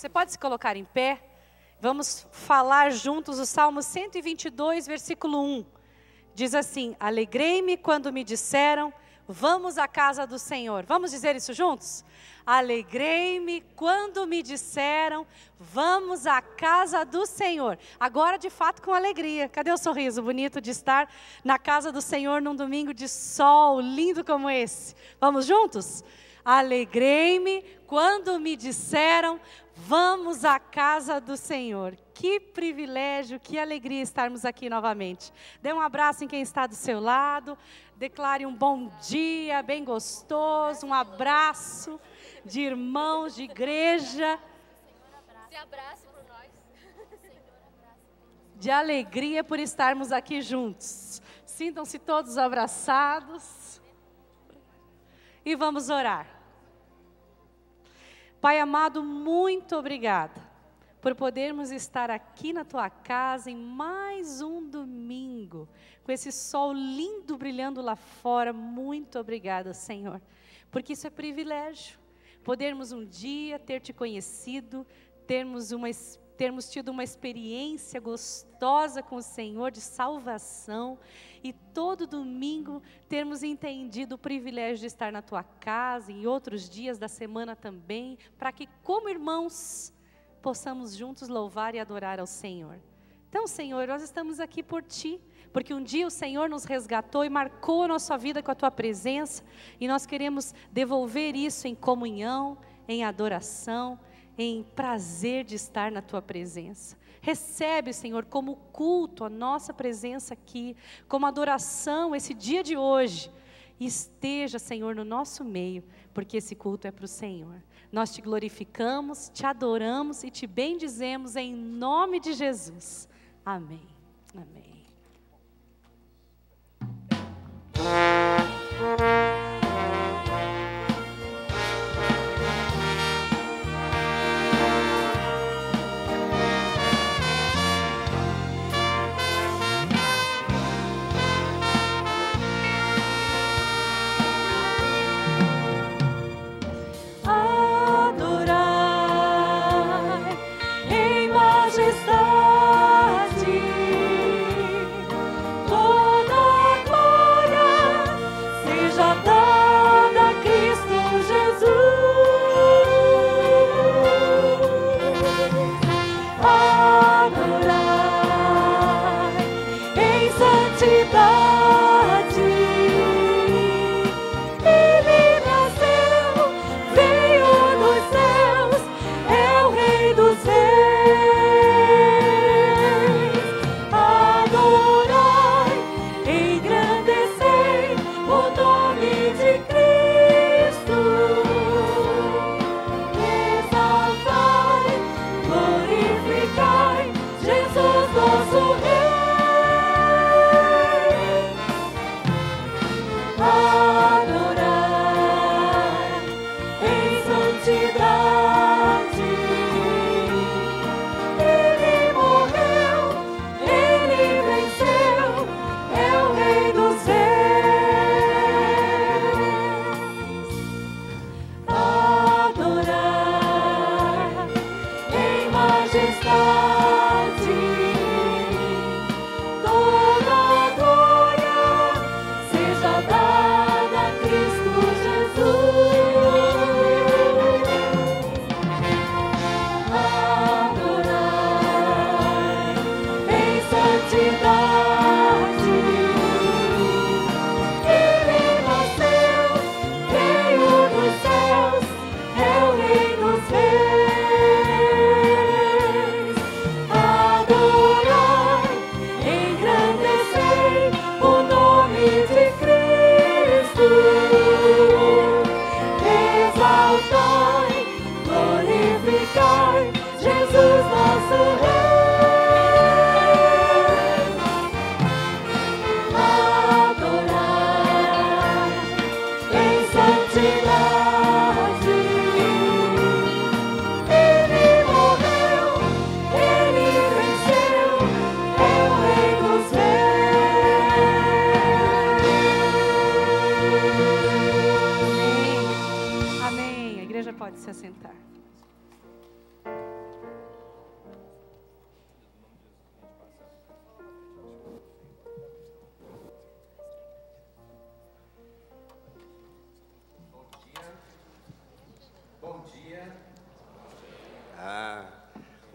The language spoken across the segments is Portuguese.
Você pode se colocar em pé? Vamos falar juntos o Salmo 122, versículo 1. Diz assim: alegrei-me quando me disseram, vamos à casa do Senhor. Vamos dizer isso juntos? Alegrei-me quando me disseram, vamos à casa do Senhor. Agora, de fato, com alegria. Cadê o sorriso bonito de estar na casa do Senhor num domingo de sol lindo como esse? Vamos juntos? Alegrei-me quando me disseram, vamos à casa do Senhor. Que privilégio, que alegria estarmos aqui novamente. Dê um abraço em quem está do seu lado. Declare um bom dia, bem gostoso. Um abraço de irmãos, de igreja. Se abrace por nós. De alegria por estarmos aqui juntos. Sintam-se todos abraçados. E vamos orar. Pai amado, muito obrigada por podermos estar aqui na Tua casa em mais um domingo, com esse sol lindo brilhando lá fora. Muito obrigada, Senhor, porque isso é privilégio, podermos um dia ter Te conhecido, termos tido uma experiência gostosa com o Senhor de salvação, e todo domingo termos entendido o privilégio de estar na Tua casa, em outros dias da semana também, para que como irmãos possamos juntos louvar e adorar ao Senhor. Então, Senhor, nós estamos aqui por Ti, porque um dia o Senhor nos resgatou e marcou a nossa vida com a Tua presença, e nós queremos devolver isso em comunhão, em adoração, em prazer de estar na Tua presença. Recebe, Senhor, como culto a nossa presença aqui, como adoração esse dia de hoje. Esteja, Senhor, no nosso meio, porque esse culto é para o Senhor. Nós Te glorificamos, Te adoramos e Te bendizemos em nome de Jesus. Amém. Amém.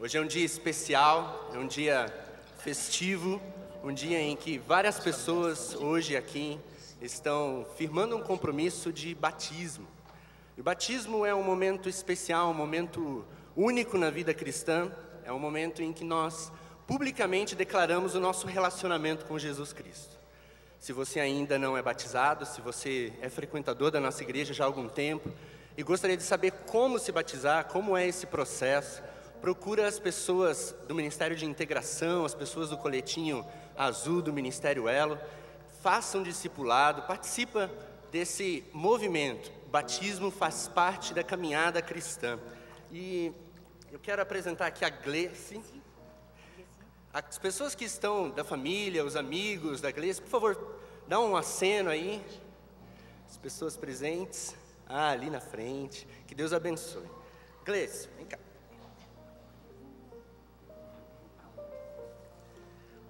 Hoje é um dia especial, é um dia festivo, um dia em que várias pessoas hoje aqui estão firmando um compromisso de batismo. E o batismo é um momento especial, um momento único na vida cristã, é um momento em que nós publicamente declaramos o nosso relacionamento com Jesus Cristo. Se você ainda não é batizado, se você é frequentador da nossa igreja já há algum tempo e gostaria de saber como se batizar, como é esse processo, procura as pessoas do Ministério de Integração, as pessoas do Coletinho Azul do Ministério Elo, faça um discipulado, participa desse movimento. O batismo faz parte da caminhada cristã. E eu quero apresentar aqui a Gleice. As pessoas que estão da família, os amigos da Gleice, por favor, dá um aceno aí. As pessoas presentes, ali na frente. Que Deus abençoe. Gleice, vem cá.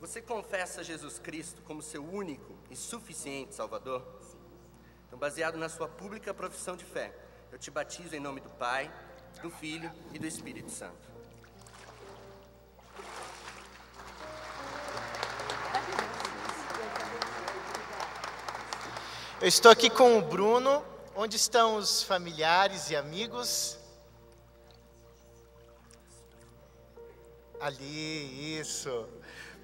Você confessa Jesus Cristo como seu único e suficiente Salvador? Sim. Então, baseado na sua pública profissão de fé, eu te batizo em nome do Pai, do Filho e do Espírito Santo. Eu estou aqui com o Bruno. Onde estão os familiares e amigos? Ali, isso.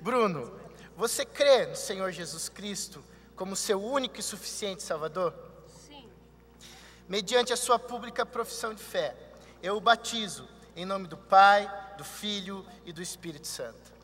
Bruno, você crê no Senhor Jesus Cristo como seu único e suficiente Salvador? Sim. Mediante a sua pública profissão de fé, eu o batizo em nome do Pai, do Filho e do Espírito Santo.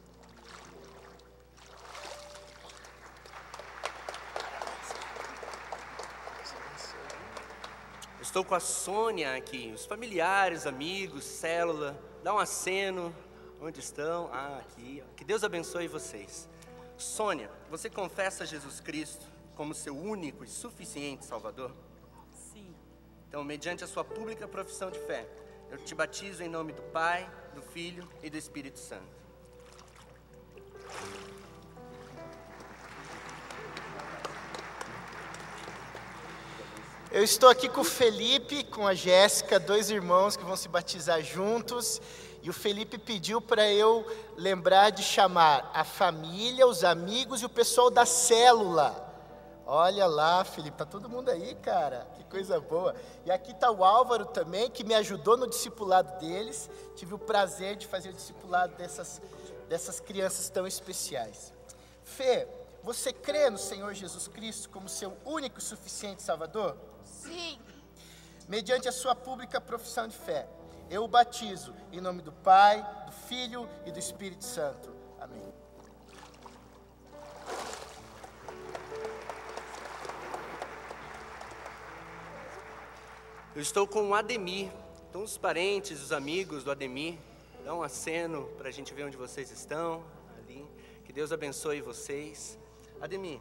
Estou com a Sônia aqui, os familiares, amigos, célula, dá um aceno. Onde estão? Aqui. Que Deus abençoe vocês. Sônia, você confessa Jesus Cristo como seu único e suficiente Salvador? Sim. Então, mediante a sua pública profissão de fé, eu te batizo em nome do Pai, do Filho e do Espírito Santo. Eu estou aqui com o Felipe, com a Jéssica, dois irmãos que vão se batizar juntos. E o Felipe pediu para eu lembrar de chamar a família, os amigos e o pessoal da célula. Olha lá, Felipe, tá todo mundo aí, cara, que coisa boa. E aqui está o Álvaro também, que me ajudou no discipulado deles. Tive o prazer de fazer o discipulado dessas crianças tão especiais. Fê, você crê no Senhor Jesus Cristo como seu único e suficiente Salvador? Sim. Mediante a sua pública profissão de fé, eu o batizo em nome do Pai, do Filho e do Espírito Santo. Amém. Eu estou com o Ademir. Então, os parentes, os amigos do Ademir, dá um aceno para a gente ver onde vocês estão. Ali. Que Deus abençoe vocês. Ademir,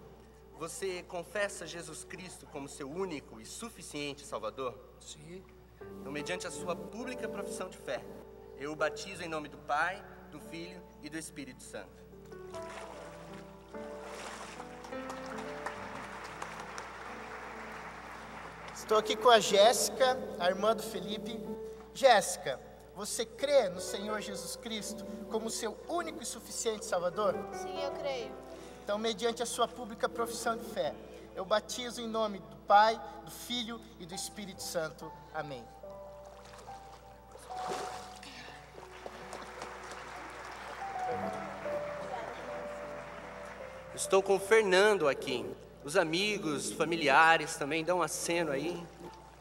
você confessa Jesus Cristo como seu único e suficiente Salvador? Sim. Então, mediante a sua pública profissão de fé, eu o batizo em nome do Pai, do Filho e do Espírito Santo. Estou aqui com a Jéssica, a irmã do Felipe. Jéssica, você crê no Senhor Jesus Cristo como seu único e suficiente Salvador? Sim, eu creio. Então, mediante a sua pública profissão de fé, eu batizo em nome do Pai, do Filho e do Espírito Santo. Amém. Estou com o Fernando aqui. Os amigos, familiares também dão um aceno aí.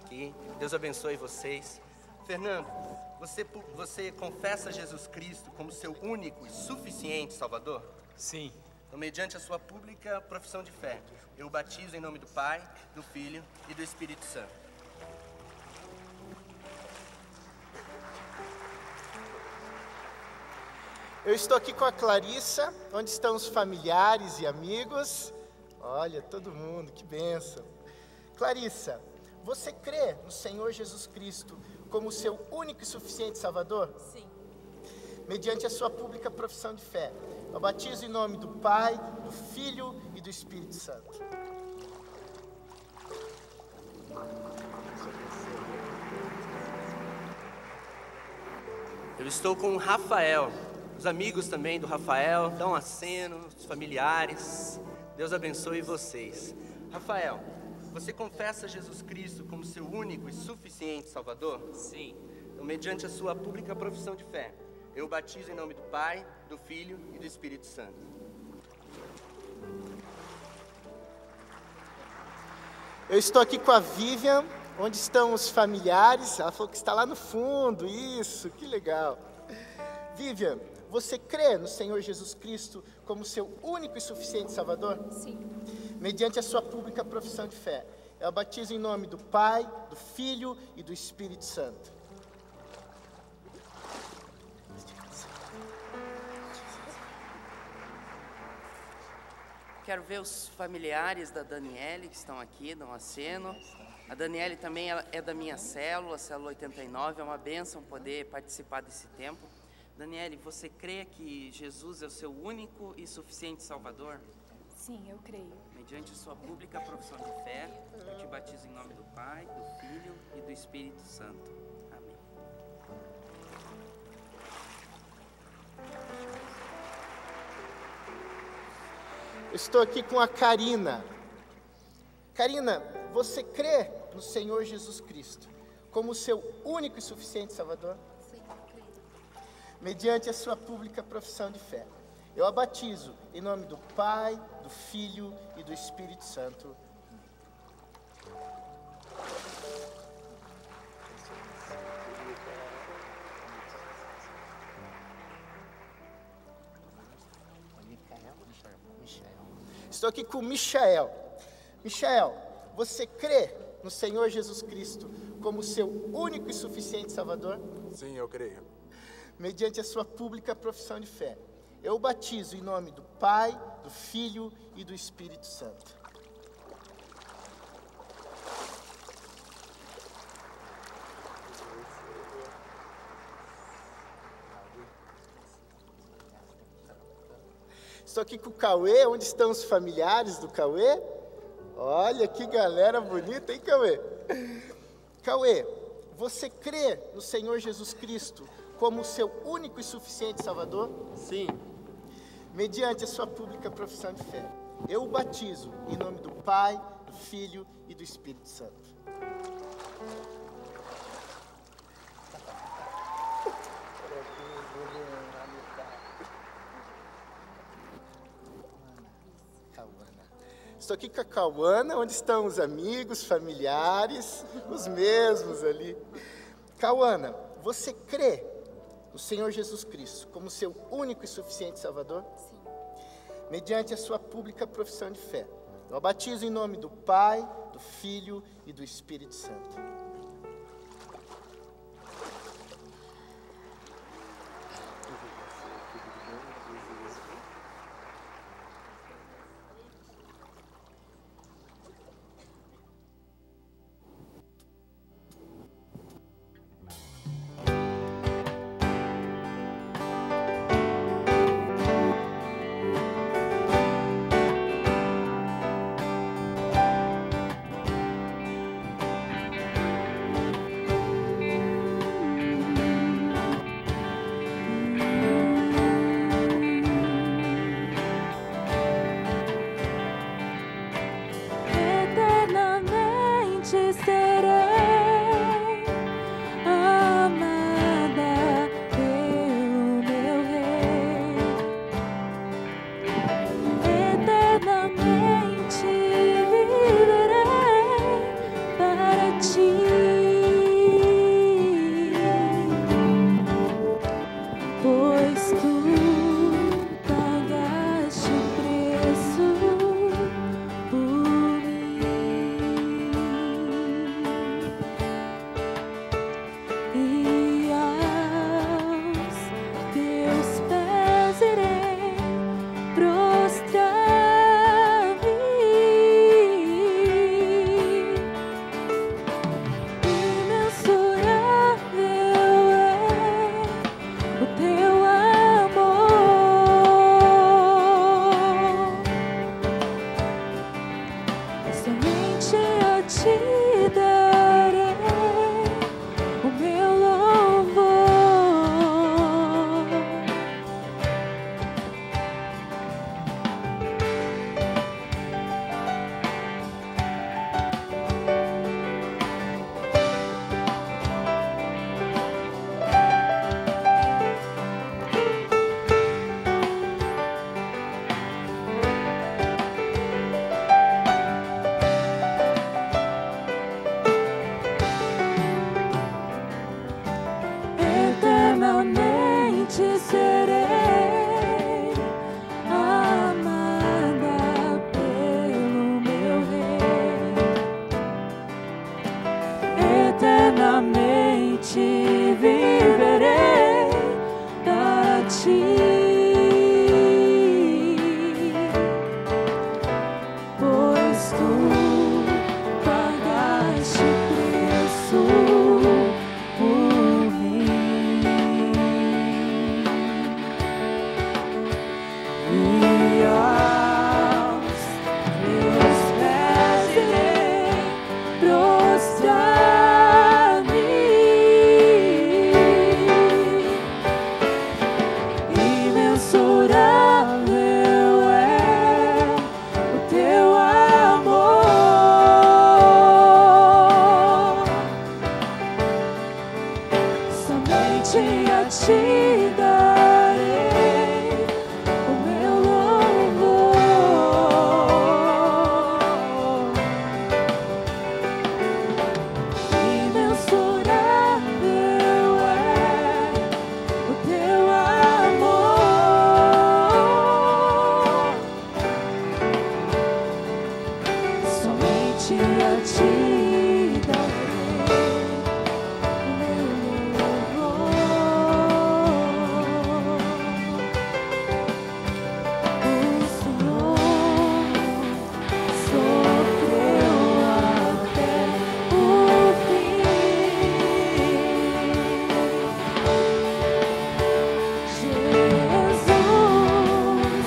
Aqui. Deus abençoe vocês. Fernando, você confessa Jesus Cristo como seu único e suficiente Salvador? Sim. Então, mediante a sua pública profissão de fé, eu o batizo em nome do Pai, do Filho e do Espírito Santo. Eu estou aqui com a Clarissa, onde estão os familiares e amigos. Olha, todo mundo, que bênção. Clarissa, você crê no Senhor Jesus Cristo como seu único e suficiente Salvador? Sim. Mediante a sua pública profissão de fé, eu batizo em nome do Pai, do Filho e do Espírito Santo. Eu estou com o Rafael. Os amigos também do Rafael, dão um aceno, os familiares. Deus abençoe vocês. Rafael, você confessa Jesus Cristo como seu único e suficiente Salvador? Sim. Então, mediante a sua pública profissão de fé, eu o batizo em nome do Pai, do Filho e do Espírito Santo. Eu estou aqui com a Vivian. Onde estão os familiares? Ela falou que está lá no fundo. Isso, que legal. Vivian, você crê no Senhor Jesus Cristo como seu único e suficiente Salvador? Sim. Mediante a sua pública profissão de fé, eu batizo em nome do Pai, do Filho e do Espírito Santo. Quero ver os familiares da Daniele que estão aqui, dão um aceno. A Daniele também é da minha célula 89, é uma bênção poder participar desse tempo. Daniele, você crê que Jesus é o seu único e suficiente Salvador? Sim, eu creio. Mediante sua pública profissão de fé, eu te batizo em nome do Pai, do Filho e do Espírito Santo. Amém. Eu estou aqui com a Karina. Karina, você crê no Senhor Jesus Cristo como seu único e suficiente Salvador? Sim, eu creio. Mediante a sua pública profissão de fé, eu a batizo em nome do Pai, do Filho e do Espírito Santo. Estou aqui com o Michael. Michael, você crê no Senhor Jesus Cristo como seu único e suficiente Salvador? Sim, eu creio. Mediante a sua pública profissão de fé, eu o batizo em nome do Pai, do Filho e do Espírito Santo. Estou aqui com o Cauê. Onde estão os familiares do Cauê? Olha que galera bonita, hein, Cauê? Cauê, você crê no Senhor Jesus Cristo como seu único e suficiente Salvador? Sim. Mediante a sua pública profissão de fé, eu o batizo em nome do Pai, do Filho e do Espírito Santo. Estou aqui com a Cauana. Onde estão os amigos, familiares? Os mesmos ali. Cauana, você crê no Senhor Jesus Cristo como seu único e suficiente Salvador? Sim. Mediante a sua pública profissão de fé, eu a batizo em nome do Pai, do Filho e do Espírito Santo. Eternamente serei amada pelo meu Rei. Eternamente viverei para ti. Pois tu pagaste o preço por mim, e aos teus pés irei prostrar-me. Imensurável é o teu amor, somente a ti darei o meu louvor. pagaste preço por mim. E aos teus pés irei prostrar-me. Imensurável é o teu amor, somente a ti darei o meu louvor. Imensurável é o teu amor, somente a ti darei o meu louvor. O Senhor sofreu até o fim. Jesus,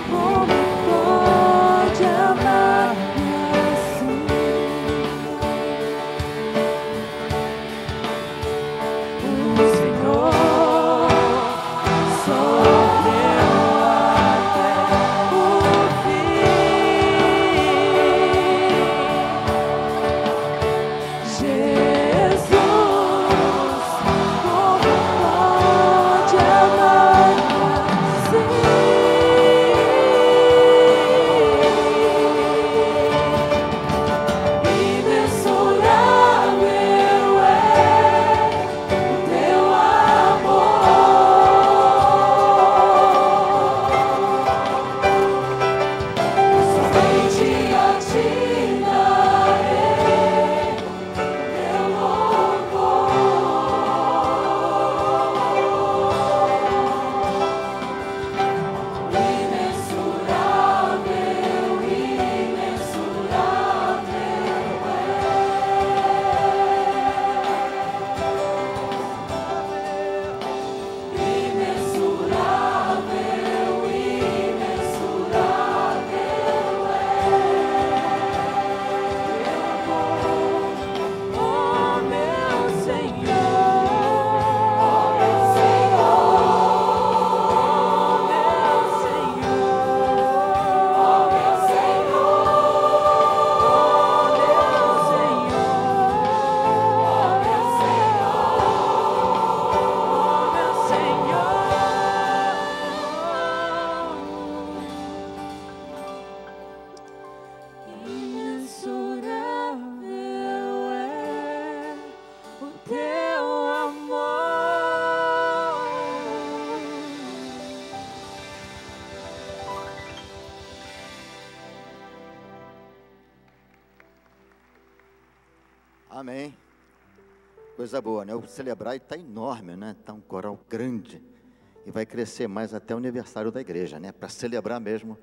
como pode amar-me assim? O Senhor sofreu até o fim. Jesus, como pode amar-me assim? Imensurável é o teu amor, somente a ti darei meu louvor. Imensurável, oh meu Senhor, oh meu Senhor, oh meu imensurável é o teu amor. Amém. Coisa boa, né? O Celebrar está enorme, né? Está um coral grande. E vai crescer mais até o aniversário da igreja, né? Para celebrar mesmo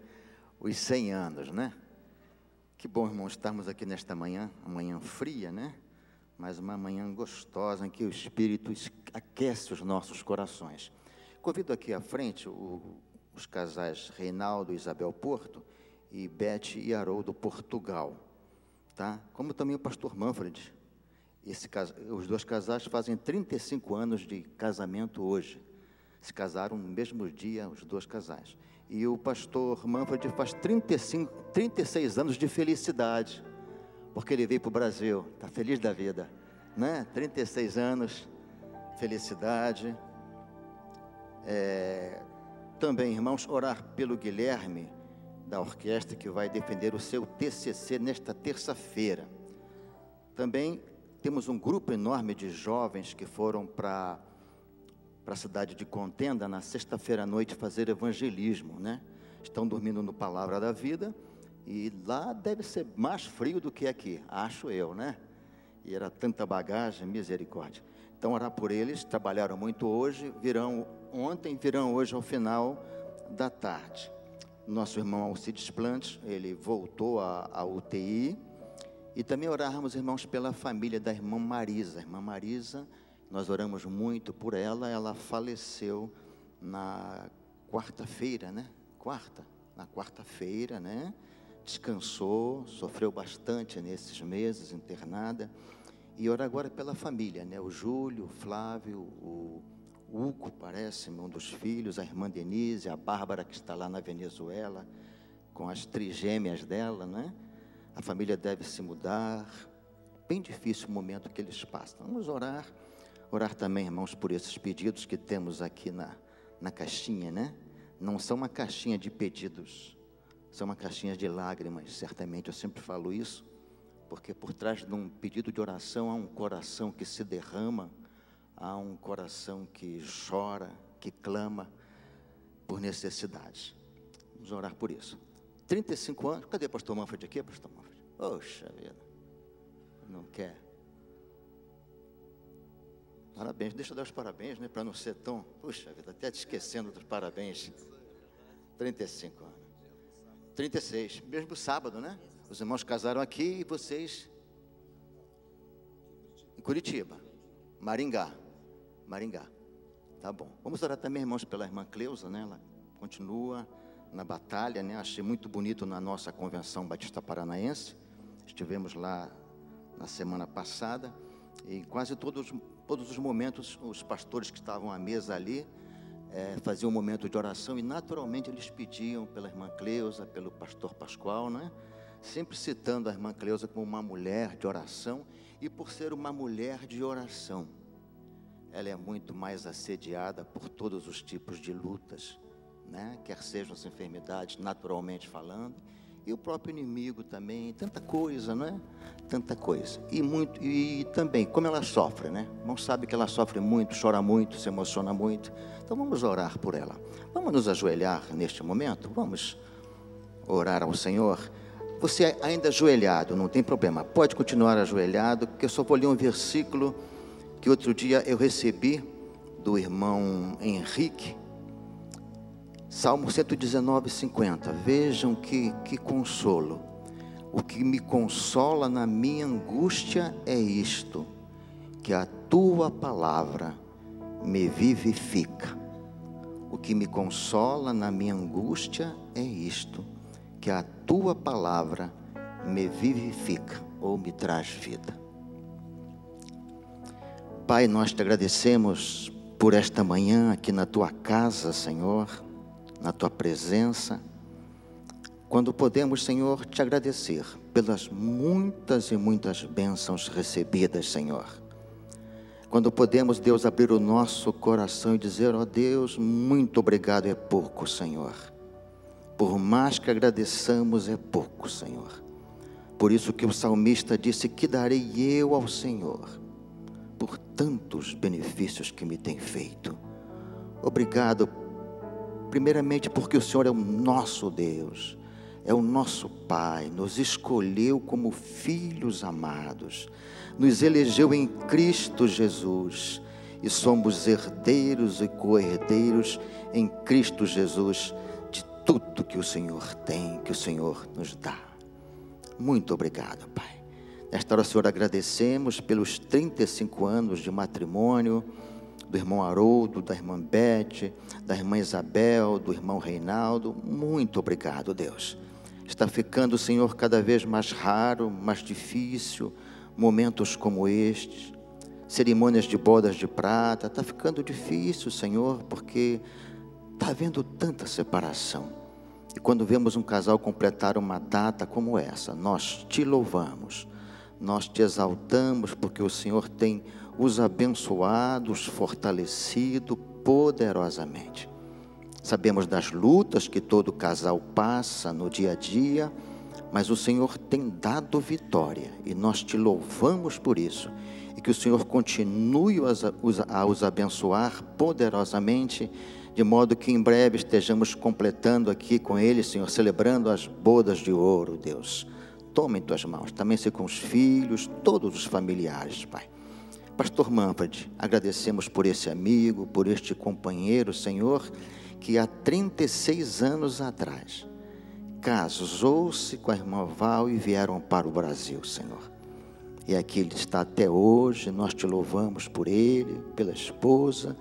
os 100 anos, né? Que bom, irmãos, estarmos aqui nesta manhã, uma manhã fria, né? Mas uma manhã gostosa, em que o Espírito aquece os nossos corações. Convido aqui à frente os casais Reinaldo e Isabel Porto e Beth e Haroldo Portugal, tá? Como também o pastor Manfred. Os dois casais fazem 35 anos de casamento hoje. Se casaram no mesmo dia, os dois casais. E o pastor Manfred faz 36 anos de felicidade, porque ele veio para o Brasil, está feliz da vida, né? 36 anos, felicidade. Também, irmãos, orar pelo Guilherme, da orquestra, que vai defender o seu TCC nesta terça-feira. Também temos um grupo enorme de jovens que foram para a cidade de Contenda na sexta-feira à noite fazer evangelismo, né? Estão dormindo no Palavra da Vida, e lá deve ser mais frio do que aqui, acho eu, né? E era tanta bagagem, misericórdia. Então, orar por eles, trabalharam muito hoje, virão ontem, virão hoje ao final da tarde. nosso irmão Alcides Plantes, ele voltou à UTI. E também orarmos, irmãos, pela família da irmã Marisa. A irmã Marisa, nós oramos muito por ela. Ela faleceu na quarta-feira, né? Na quarta-feira, né? Descansou, sofreu bastante nesses meses, internada. E orar agora pela família, né? O Júlio, o Flávio, o Hugo, parece-me, um dos filhos, a irmã Denise, a Bárbara, que está lá na Venezuela, com as trigêmeas dela, né? A família deve se mudar. Bem difícil o momento que eles passam. Vamos orar. Orar também, irmãos, por esses pedidos que temos aqui na caixinha, né? Não são uma caixinha de pedidos, são uma caixinha de lágrimas, certamente. Eu sempre falo isso, porque por trás de um pedido de oração há um coração que se derrama, há um coração que chora, que clama por necessidades. Vamos orar por isso. 35 anos, cadê o pastor Manfred aqui, pastor Manfred? Poxa vida, não quer. Parabéns, deixa eu dar os parabéns, né, para não ser tão, puxa vida, até te esquecendo dos parabéns. 35 anos. 36, mesmo sábado, né? Os irmãos casaram aqui e vocês em Curitiba, Maringá. Tá bom. Vamos orar também, irmãos, pela irmã Cleusa, né? Ela continua na batalha, né? Achei muito bonito na nossa convenção Batista Paranaense. Estivemos lá na semana passada e quase todos os momentos os pastores que estavam à mesa ali faziam um momento de oração e naturalmente eles pediam pela irmã Cleusa, pelo pastor Pascoal, né? Sempre citando a irmã Cleusa como uma mulher de oração, e por ser uma mulher de oração, ela é muito mais assediada por todos os tipos de lutas, né? Quer sejam as enfermidades, naturalmente falando, e o próprio inimigo também, tanta coisa, não é? Tanta coisa. E também, como ela sofre, né? Não sabe que ela sofre muito, chora muito, se emociona muito. Então vamos orar por ela. Vamos nos ajoelhar neste momento? Vamos orar ao Senhor. Você ainda ajoelhado, não tem problema. Pode continuar ajoelhado, porque eu só vou ler um versículo que outro dia eu recebi do irmão Henrique. Salmo 119, 50. Vejam que consolo. O que me consola na minha angústia é isto, que a tua palavra me vivifica. O que me consola na minha angústia é isto, que a tua palavra me vivifica ou me traz vida. Pai, nós te agradecemos por esta manhã aqui na tua casa, Senhor, na tua presença, quando podemos, Senhor, te agradecer pelas muitas e muitas bênçãos recebidas, Senhor. Quando podemos, Deus, abrir o nosso coração e dizer, ó Deus, muito obrigado, é pouco, Senhor. Por mais que agradeçamos, é pouco, Senhor. Por isso que o salmista disse, que darei eu ao Senhor, por tantos benefícios que me tem feito. Obrigado, primeiramente porque o Senhor é o nosso Deus, é o nosso Pai, nos escolheu como filhos amados, nos elegeu em Cristo Jesus e somos herdeiros e co-herdeiros em Cristo Jesus de tudo que o Senhor tem, que o Senhor nos dá. Muito obrigado, Pai. Nesta hora, Senhor, agradecemos pelos 35 anos de matrimônio do irmão Haroldo, da irmã Beth, da irmã Isabel, do irmão Reinaldo. Muito obrigado, Deus. Está ficando, Senhor, cada vez mais raro, mais difícil, momentos como estes, cerimônias de bodas de prata, está ficando difícil, Senhor, porque está havendo tanta separação. E quando vemos um casal completar uma data como essa, nós te louvamos, nós te exaltamos, porque o Senhor tem os abençoado, os fortalecido poderosamente. Sabemos das lutas que todo casal passa no dia a dia, mas o Senhor tem dado vitória e nós te louvamos por isso. E que o Senhor continue a os abençoar poderosamente, de modo que em breve estejamos completando aqui com eles, Senhor, celebrando as bodas de ouro, Deus. Toma em tuas mãos, também se com os filhos, todos os familiares, Pai. Pastor Manfred, agradecemos por esse amigo, por este companheiro, Senhor, que há 36 anos atrás casou-se com a irmã Val e vieram para o Brasil, Senhor. E aqui ele está até hoje, nós te louvamos por ele, pela esposa,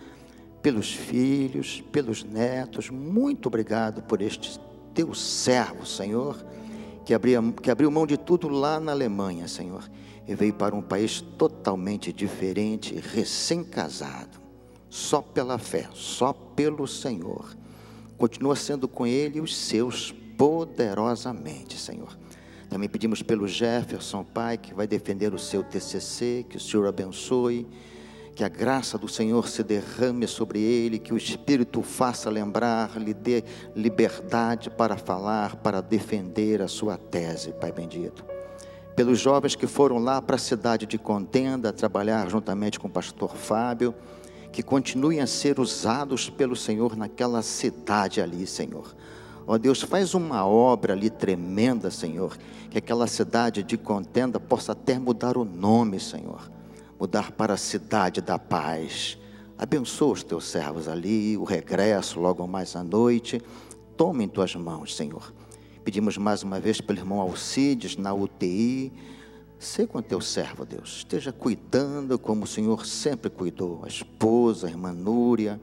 pelos filhos, pelos netos. Muito obrigado por este teu servo, Senhor, que abriu mão de tudo lá na Alemanha, Senhor, e veio para um país totalmente diferente, recém-casado, só pela fé, só pelo Senhor. Continua sendo com ele e os seus poderosamente, Senhor. Também pedimos pelo Jefferson, Pai, que vai defender o seu TCC, que o Senhor abençoe, que a graça do Senhor se derrame sobre ele, que o Espírito o faça lembrar, lhe dê liberdade para falar, para defender a sua tese, Pai bendito. Pelos jovens que foram lá para a cidade de Contenda, trabalhar juntamente com o pastor Fábio, que continuem a ser usados pelo Senhor naquela cidade ali, Senhor. Ó Deus, faz uma obra ali tremenda, Senhor, que aquela cidade de Contenda possa até mudar o nome, Senhor, mudar para a cidade da paz. Abençoa os teus servos ali, o regresso logo mais à noite. Toma em tuas mãos, Senhor. Pedimos mais uma vez pelo irmão Alcides na UTI. Sê com teu servo, Deus, esteja cuidando como o Senhor sempre cuidou, a esposa, a irmã Núria,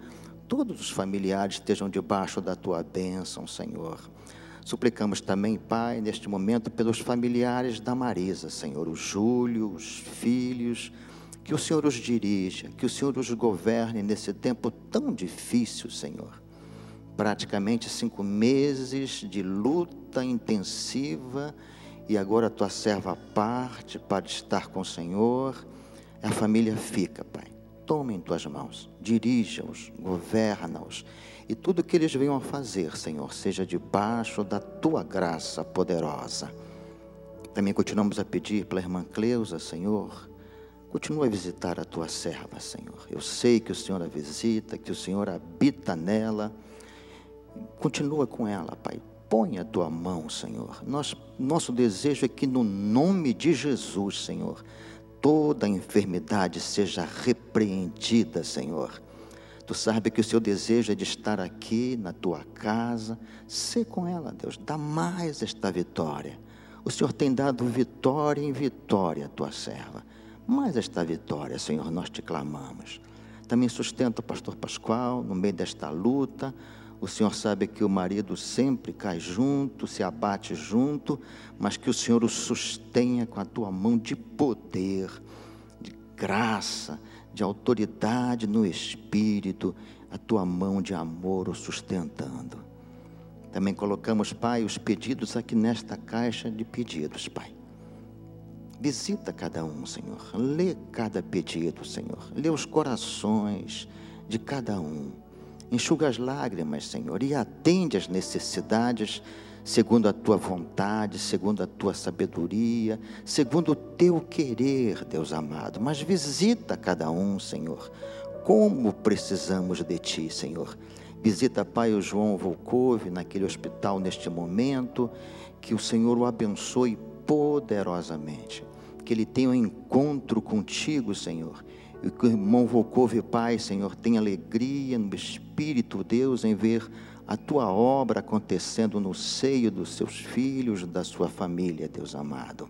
todos os familiares estejam debaixo da tua bênção, Senhor. Suplicamos também, Pai, neste momento, pelos familiares da Marisa, Senhor, o Júlio, os filhos, que o Senhor os dirija, que o Senhor os governe nesse tempo tão difícil, Senhor. Praticamente 5 meses de luta intensiva, e agora a tua serva parte para estar com o Senhor. A família fica, Pai. Toma em tuas mãos, dirija-os, governa-os, e tudo que eles venham a fazer, Senhor, seja debaixo da tua graça poderosa. Também continuamos a pedir pela irmã Cleusa, Senhor, continua a visitar a tua serva, Senhor. Eu sei que o Senhor a visita, que o Senhor habita nela. Continua com ela, Pai. Põe a tua mão, Senhor. Nosso desejo é que no nome de Jesus, Senhor, toda enfermidade seja repreendida, Senhor. Tu sabe que o seu desejo é de estar aqui na tua casa. Sê com ela, Deus. Dá mais esta vitória. O Senhor tem dado vitória em vitória à tua serva. Mais esta vitória, Senhor, nós te clamamos. Também sustenta o pastor Pascoal no meio desta luta. O Senhor sabe que o marido sempre cai junto, se abate junto, mas que o Senhor o sustenha com a tua mão de poder, de graça, de autoridade no Espírito, a tua mão de amor o sustentando. Também colocamos, Pai, os pedidos aqui nesta caixa de pedidos, Pai. Visita cada um, Senhor. Lê cada pedido, Senhor. Lê os corações de cada um. Enxuga as lágrimas, Senhor, e atende às necessidades segundo a tua vontade, segundo a tua sabedoria, segundo o teu querer, Deus amado. Mas visita cada um, Senhor, como precisamos de ti, Senhor. Visita, Pai, o João Volkov naquele hospital neste momento, que o Senhor o abençoe poderosamente, que ele tenha um encontro contigo, Senhor. E que o irmão Volkov, Pai, Senhor, tenha alegria no Espírito, Deus, em ver a tua obra acontecendo no seio dos seus filhos, da sua família, Deus amado.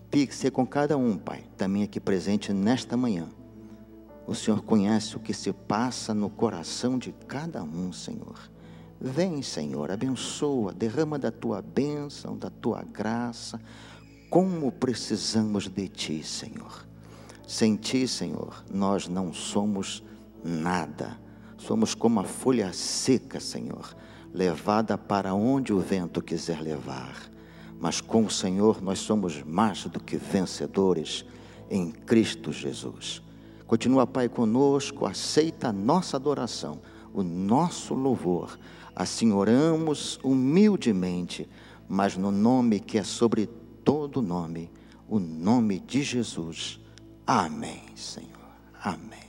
Fique com cada um, Pai, também aqui presente nesta manhã. O Senhor conhece o que se passa no coração de cada um, Senhor. Vem, Senhor, abençoa, derrama da tua bênção, da tua graça. Como precisamos de ti, Senhor. Sem ti, Senhor, nós não somos nada. Somos como a folha seca, Senhor, levada para onde o vento quiser levar. Mas com o Senhor nós somos mais do que vencedores em Cristo Jesus. Continua, Pai, conosco, aceita a nossa adoração, o nosso louvor. Assim oramos humildemente, mas no nome que é sobre todo nome, o nome de Jesus. Amém, Senhor. Amém.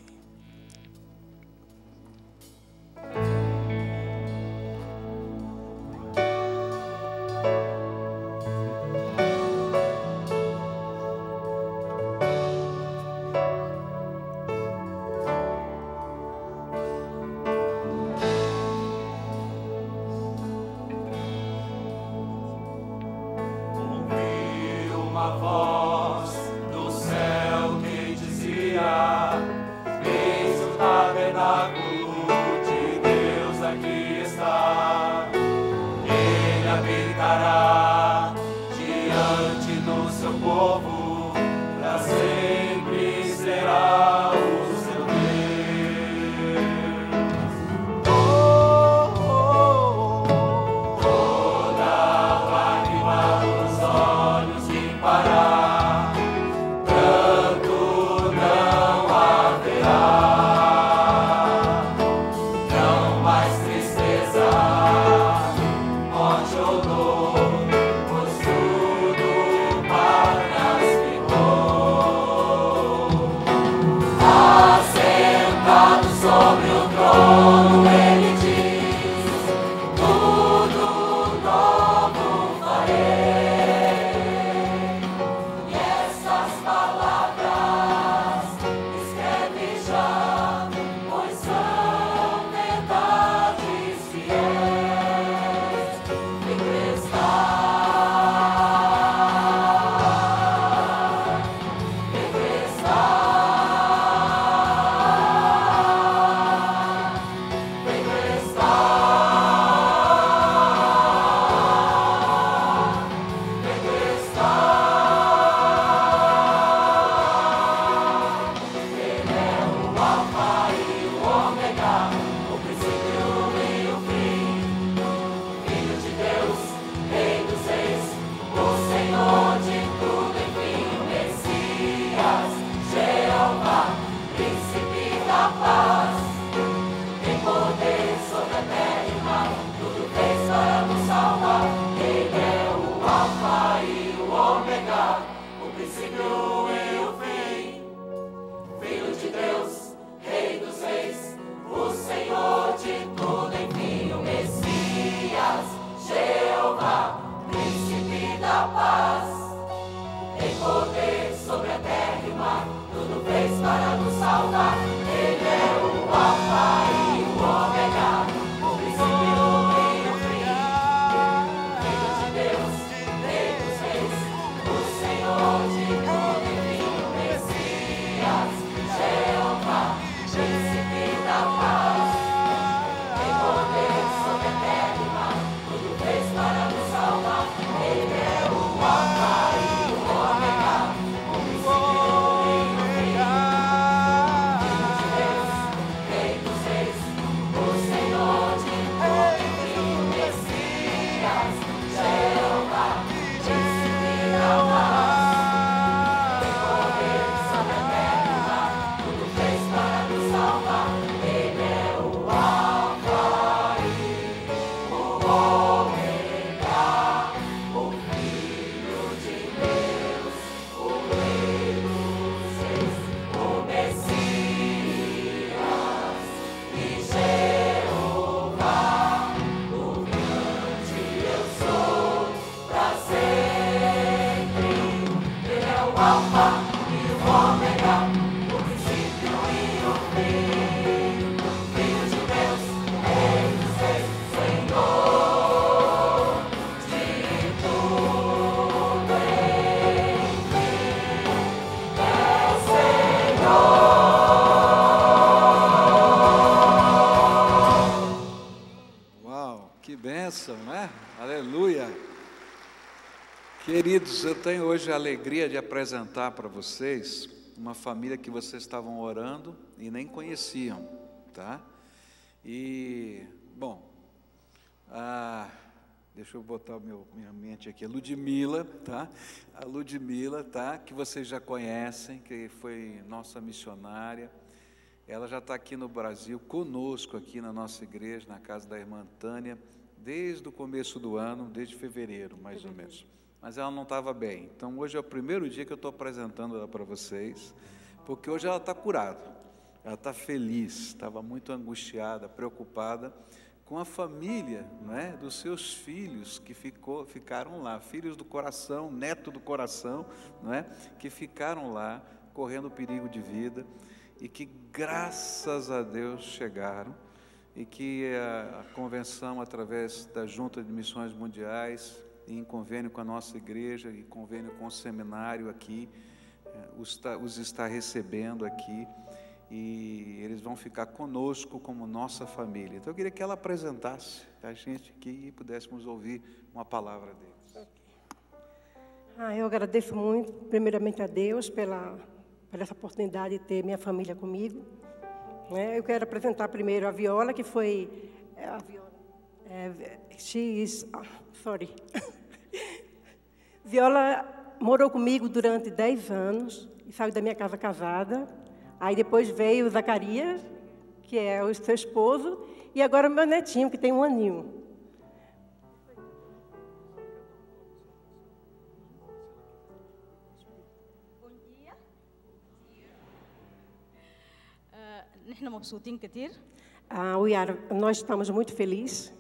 uma voz do céu que dizia: eis o tabernáculo de Deus aqui está. Ele habitará diante do seu povo, para sempre será o seu Deus. Toda lágrima dos olhos limpará, pranto não haverá, não mais tristeza, morte ou dor, pois tudo para ficou. Assentado sobre o trono, ele diz: tudo novo farei. E essas palavras escreve já, pois são verdades fiéis. Vem prestar, vem prestar, vem prestar, vem prestar. Ele é o Alfa e o Ômega, o princípio e o fim. Filho de Deus, Rei dos Reis, o Senhor de tudo, enfim, o Messias, Jeová, Príncipe da paz. Tem poder sobre a terra e o mar, tudo fez para nos salvar. Ele é o Alfa e o Ômega, o princípio e o fim. Filho de Deus, Rei dos Reis, o Senhor de tudo, enfim, o Messias, Jeová, Príncipe da paz. Tem poder sobre a terra e o mar, tudo fez para nos salvar. Ele é o Alfa e o Ômega, o princípio e o fim. Filho de Deus, Rei dos Reis, o Senhor de tudo, enfim, o Messias, Jeová, Príncipe da paz. Tem poder sobre a terra e o mar, tudo fez para nos salvar. Ele é o Alfa e o Ômega, o princípio e o fim. Filho de Deus, Rei dos Reis, o Senhor de tudo, enfim, o Messias, Jeová, Príncipe da paz. Tem poder sobre a terra e o mar, tudo fez para nos salvar. Ele é o Alfa e o Ômega, o Filho de Deus, o Rei dos Reis, o Messias e Jeová, o grande eu sou, para sempre. Ele é o Alfa e o Ômega, o princípio e o fim. Filho de Deus, Rei dos Reis, Senhor de tudo, enfim, é Senhor. Uau, que bênção, né? Aleluia. Queridos, eu tenho hoje a alegria de apresentar para vocês uma família que vocês estavam orando e nem conheciam, tá? E, bom, deixa eu botar minha mente aqui, a Ludmila, tá? A Ludmila, tá? Que vocês já conhecem, que foi nossa missionária. Ela já está aqui no Brasil, conosco aqui na nossa igreja, na casa da irmã Tânia, desde o começo do ano, desde fevereiro, mais ou menos. Mas ela não estava bem. Então, hoje é o primeiro dia que eu estou apresentando ela para vocês, porque hoje ela está curada, ela está feliz, estava muito angustiada, preocupada com a família, né, dos seus filhos que ficaram lá, filhos do coração, neto do coração, né, que ficaram lá, correndo perigo de vida, e que graças a Deus chegaram, e que a convenção, através da Junta de Missões Mundiais, em convênio com a nossa igreja, em convênio com o seminário aqui, os está recebendo aqui, e eles vão ficar conosco como nossa família. Então eu queria que ela apresentasse a gente aqui e pudéssemos ouvir uma palavra deles. Eu agradeço muito, primeiramente a Deus por essa oportunidade de ter minha família comigo. Eu quero apresentar primeiro a Viola, que foi... A Viola, Viola morou comigo durante 10 anos, e saiu da minha casa casada. Aí depois veio o Zacarias, que é o seu esposo, e agora o meu netinho, que tem 1 aninho. نحن مبسوطين كتير Nós estamos muito felizes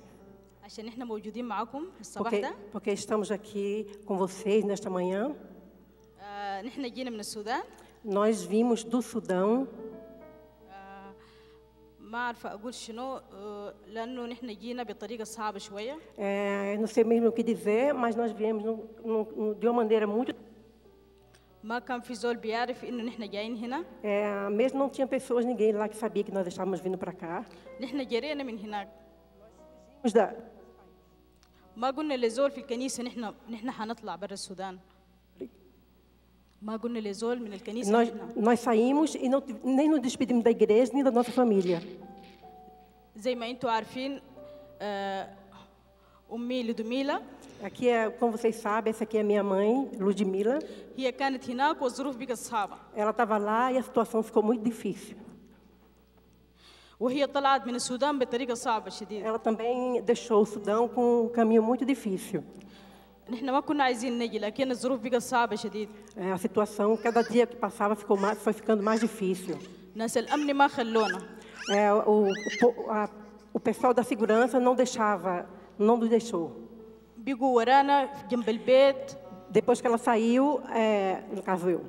عشان نحن موجودين معاكم الصباح ده. porque estamos aqui com vocês nesta manhã. نحن جينا من السودان. Nós vimos do Sudão. ما أعرف أقول شنو لأنه نحن جينا بطريقة صعبة شوية. Não sei mesmo o que dizer, mas nós viemos de uma maneira muito... ما كان في زول بيعرف إنه نحن جايين هنا. Mesmo não tinha pessoas, ninguém lá que sabia que nós estávamos vindo para cá. نحن جرينا من هناك. Da... ما قلنا لزول في الكنيسة نحن حنطلع برا السودان. ما قلنا لزول من الكنيسة nós saímos e nem nos despedimos da igreja nem da nossa família. زي ما أنتوا عارفين أمي لودميلا. Aqui como vocês sabem, essa aqui é minha mãe, Ludmila. هي كانت هناك والظروف بقت صعبة. Ela estava lá e a situação ficou muito difícil. وهي طلعت من السودان بطريقة صعبة شديد. Ela também deixou o Sudão com um caminho muito difícil. نحن ما كنا عايزين نجي لكن الظروف بقت صعبة شديد. A situação, cada dia que passava, foi ficando mais difícil. ناس الأمن ما خلونا. O pessoal da segurança não nos deixou. بيجوا ورانا جنب البيت. Depois que ela saiu, no caso eu,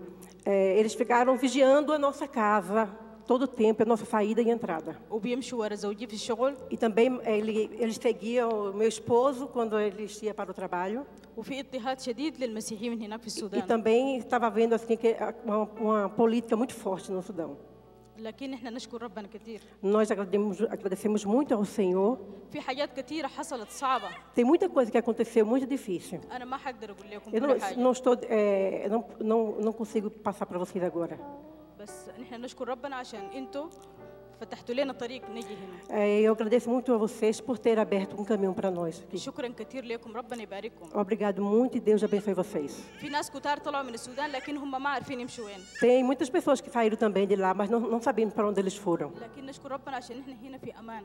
eles ficaram vigiando a nossa casa todo o tempo, a nossa saída e entrada. وبيمشوا ورا زوجي في الشغل. E também eles seguiam o meu esposo quando eles iam para o trabalho. وفي اضطهاد شديد للمسيحيين من هناك في السودان. E também estava vendo assim que uma política muito forte no Sudão. لكن احنا نشكر ربنا كثير. Nós agradecemos muito ao Senhor. في حاجات كثيرة حصلت صعبة. Tem muita coisa que aconteceu muito difícil. أنا ما حقدر أقول لكم Eu كل حاجة. não consigo passar para vocês agora. بس نحن نشكر ربنا عشان أنتوا فتحتوا لنا طريق نجي هنا. Eu agradeço muito a vocês por ter aberto um caminho para nós. شكرا كثير لكم ربنا يبارككم. Obrigado muito e Deus abençoe vocês. في ناس كتار طلعوا من السودان لكن هم ما عارفين يمشوا وين. Tem muitas pessoas que saíram também de lá, mas não sabemos para onde eles foram. لكن نشكر ربنا عشان نحن هنا في أمان.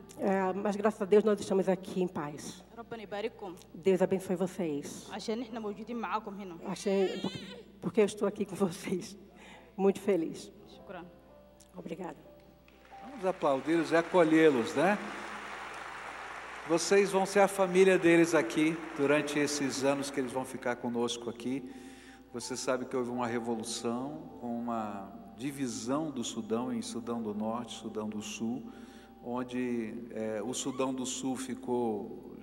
Mas graças a Deus nós estamos aqui em paz. ربنا يبارككم. Deus abençoe vocês. عشان نحن موجودين معاكم هنا. Porque eu estou aqui com vocês. Muito feliz. شكرا. Obrigada. Vamos aplaudi-los e acolhê-los, né? Vocês vão ser a família deles aqui, durante esses anos que eles vão ficar conosco aqui. Você sabe que houve uma revolução, uma divisão do Sudão em Sudão do Norte, Sudão do Sul, onde o Sudão do Sul ficou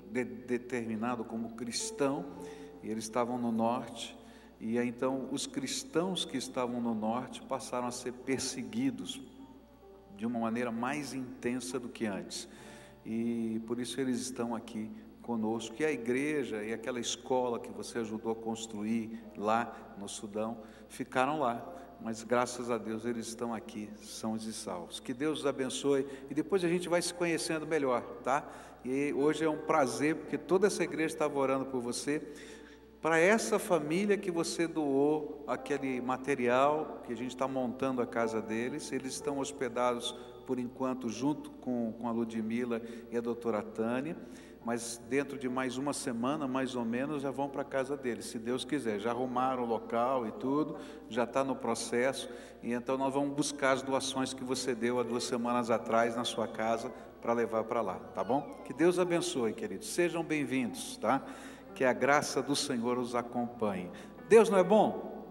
determinado como cristão, e eles estavam no norte, e então os cristãos que estavam no norte passaram a ser perseguidos de uma maneira mais intensa do que antes, e por isso eles estão aqui conosco, e a igreja e aquela escola que você ajudou a construir lá no Sudão, ficaram lá, mas graças a Deus eles estão aqui, sãos e salvos. Que Deus os abençoe, e depois a gente vai se conhecendo melhor, tá? E hoje é um prazer, porque toda essa igreja estava orando por você, para essa família que você doou aquele material, que a gente está montando a casa deles. Eles estão hospedados por enquanto junto com a Ludmila e a doutora Tânia, mas dentro de mais uma semana, mais ou menos, já vão para a casa deles, se Deus quiser. Já arrumaram o local e tudo, já está no processo, e então nós vamos buscar as doações que você deu há 2 semanas atrás na sua casa, para levar para lá, tá bom? Que Deus abençoe, queridos, sejam bem-vindos, tá? Que a graça do Senhor os acompanhe. Deus não é bom?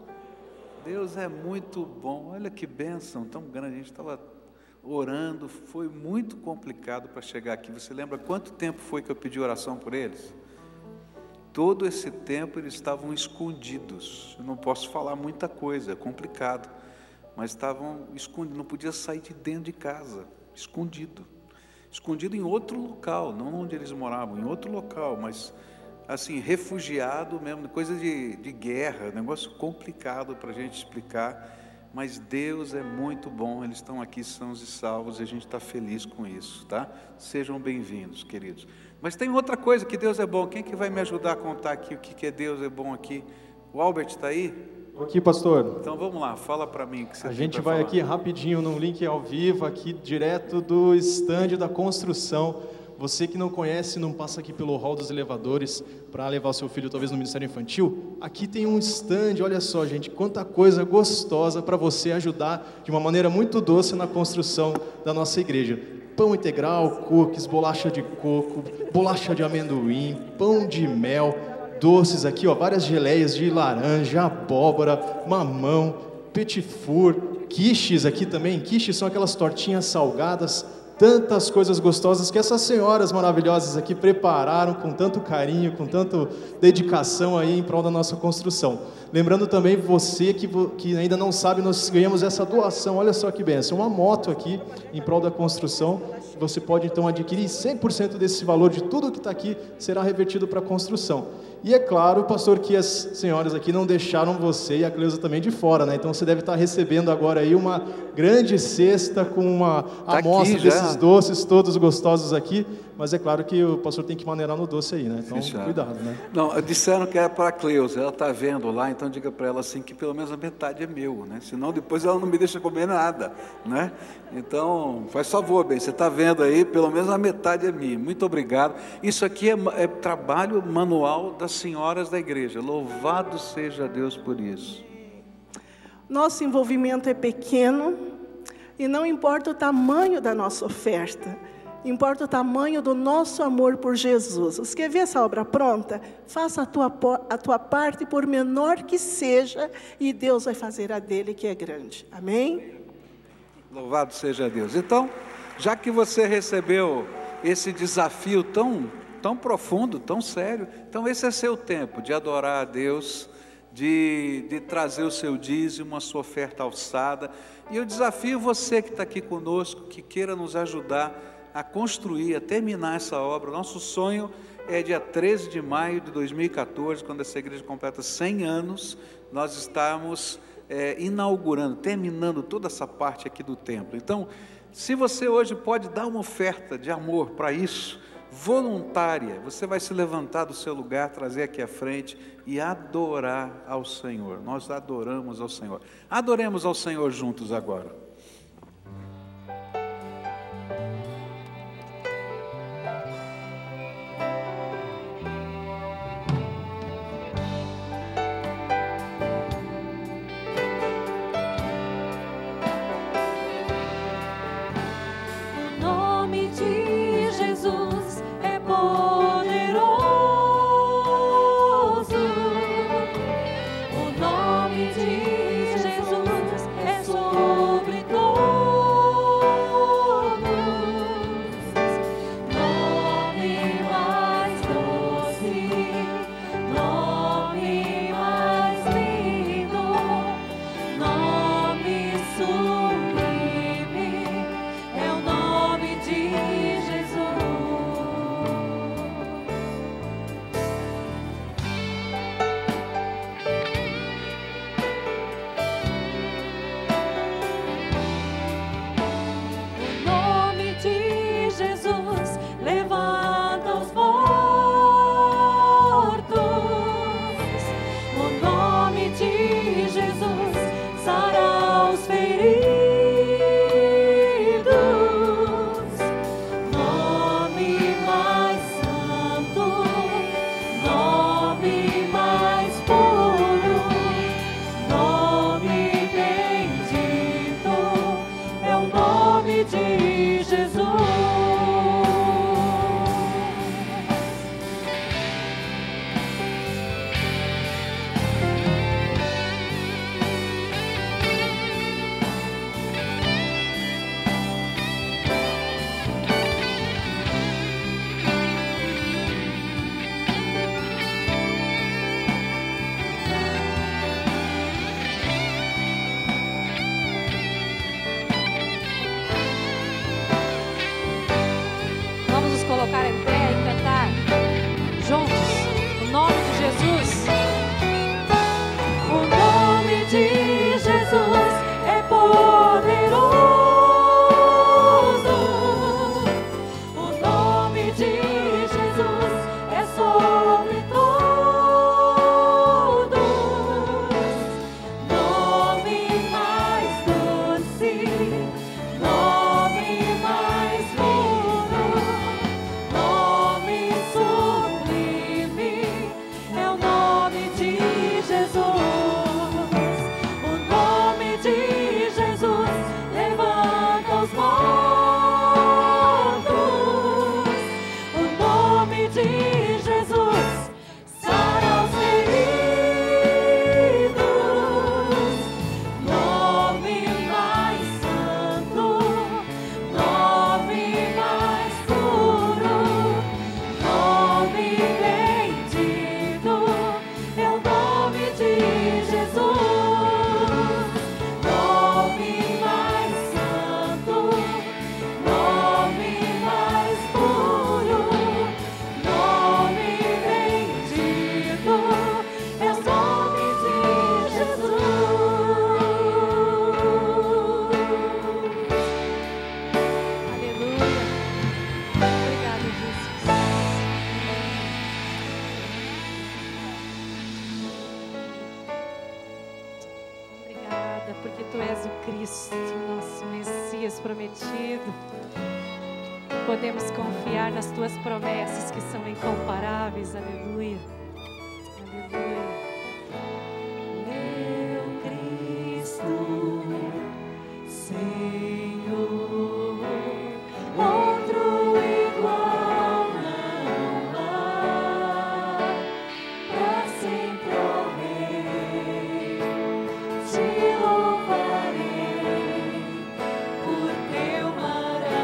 Deus é muito bom. Olha que bênção tão grande. A gente estava orando, foi muito complicado para chegar aqui. Você lembra quanto tempo foi que eu pedi oração por eles? todo esse tempo eles estavam escondidos. Eu não posso falar muita coisa, é complicado, mas estavam escondidos, não podia sair de dentro de casa, escondido em outro local, não onde eles moravam, em outro local, mas assim, refugiado mesmo, coisa de guerra, negócio complicado para a gente explicar, mas Deus é muito bom, eles estão aqui sãos e salvos e a gente está feliz com isso, tá? Sejam bem-vindos, queridos. Mas tem outra coisa, que Deus é bom. Quem que vai me ajudar a contar aqui o que é Deus é bom aqui? O Albert está aí? Estou aqui, pastor. Então vamos lá, fala para mim. Que você a gente vai aqui rapidinho num link ao vivo, aqui direto do estande da construção. Você que não conhece, não passa aqui pelo hall dos elevadores para levar o seu filho talvez no Ministério Infantil. Aqui tem um estande, olha só, gente, quanta coisa gostosa para você ajudar de uma maneira muito doce na construção da nossa igreja. Pão integral, cookies, bolacha de coco, bolacha de amendoim, pão de mel, doces aqui, ó, várias geleias de laranja, abóbora, mamão, petit four, quiches aqui também. Quiches são aquelas tortinhas salgadas, tantas coisas gostosas que essas senhoras maravilhosas aqui prepararam com tanto carinho, com tanta dedicação aí em prol da nossa construção. Lembrando também você que ainda não sabe, nós ganhamos essa doação, olha só que bênção, uma moto aqui em prol da construção. Você pode então adquirir 100% desse valor de tudo que está aqui será revertido para a construção. E é claro, pastor, que as senhoras aqui não deixaram você e a Cleusa também de fora, né? Então você deve estar recebendo agora aí uma grande cesta com uma amostra desses doces todos gostosos aqui, mas é claro que o pastor tem que maneirar no doce aí, né? Então cuidado, né? Não, disseram que é para a Cleusa, ela está vendo lá, então diga para ela assim que pelo menos a metade é meu, né? Senão depois ela não me deixa comer nada, né? Então, faz favor, bem, você está vendo aí, pelo menos a metade é minha. Muito obrigado. Isso aqui é trabalho manual das senhoras da igreja. Louvado seja Deus por isso. Nosso envolvimento é pequeno e não importa o tamanho da nossa oferta, importa o tamanho do nosso amor por Jesus. Você quer ver essa obra pronta? Faça a tua parte, por menor que seja, e Deus vai fazer a dele, que é grande. Amém? Louvado seja Deus. Então, já que você recebeu esse desafio tão profundo, tão sério, então esse é seu tempo de adorar a Deus, de trazer o seu dízimo, a sua oferta alçada. E eu desafio você que está aqui conosco, que queira nos ajudar a construir, a terminar essa obra. Nosso sonho é dia 13 de maio de 2014, quando essa igreja completa 100 anos, nós estamos inaugurando, terminando toda essa parte aqui do templo. Então, se você hoje pode dar uma oferta de amor para isso, voluntária, você vai se levantar do seu lugar, trazer aqui à frente e adorar ao Senhor. Nós adoramos ao Senhor. Adoremos ao Senhor juntos agora. O nome de Jesus é sobre obrigada, porque Tu és o Cristo, nosso Messias prometido. Podemos confiar nas Tuas promessas que são incomparáveis. Aleluia. Aleluia. Meu Cristo, Senhor, outro igual não há, pra sempre, ó Rei, te louvarei por teu maravilhoso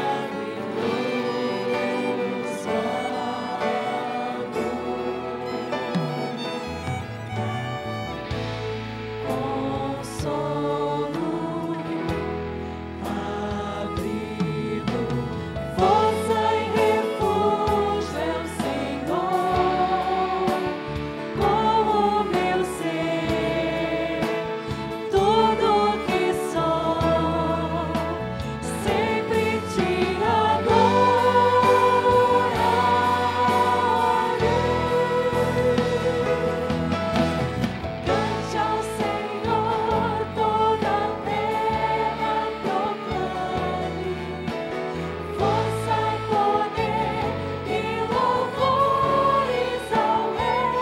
consolo, abrigo, força e refúgio é o Senhor, como meu ser, tudo que sou, sempre te adorarei. Cante ao Senhor, toda a terra proclame, força e poder e louvores ao Rei.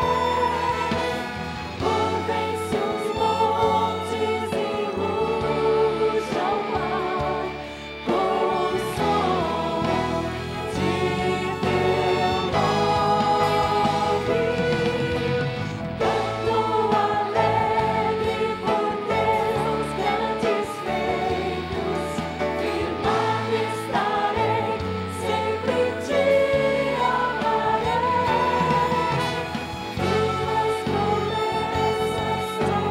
Curvem-se os montes e ruja o mar, com o som de teu nome. Canto alegre por teus grandes feitos, firmado estarei, sempre te amarei. Tuas promessas são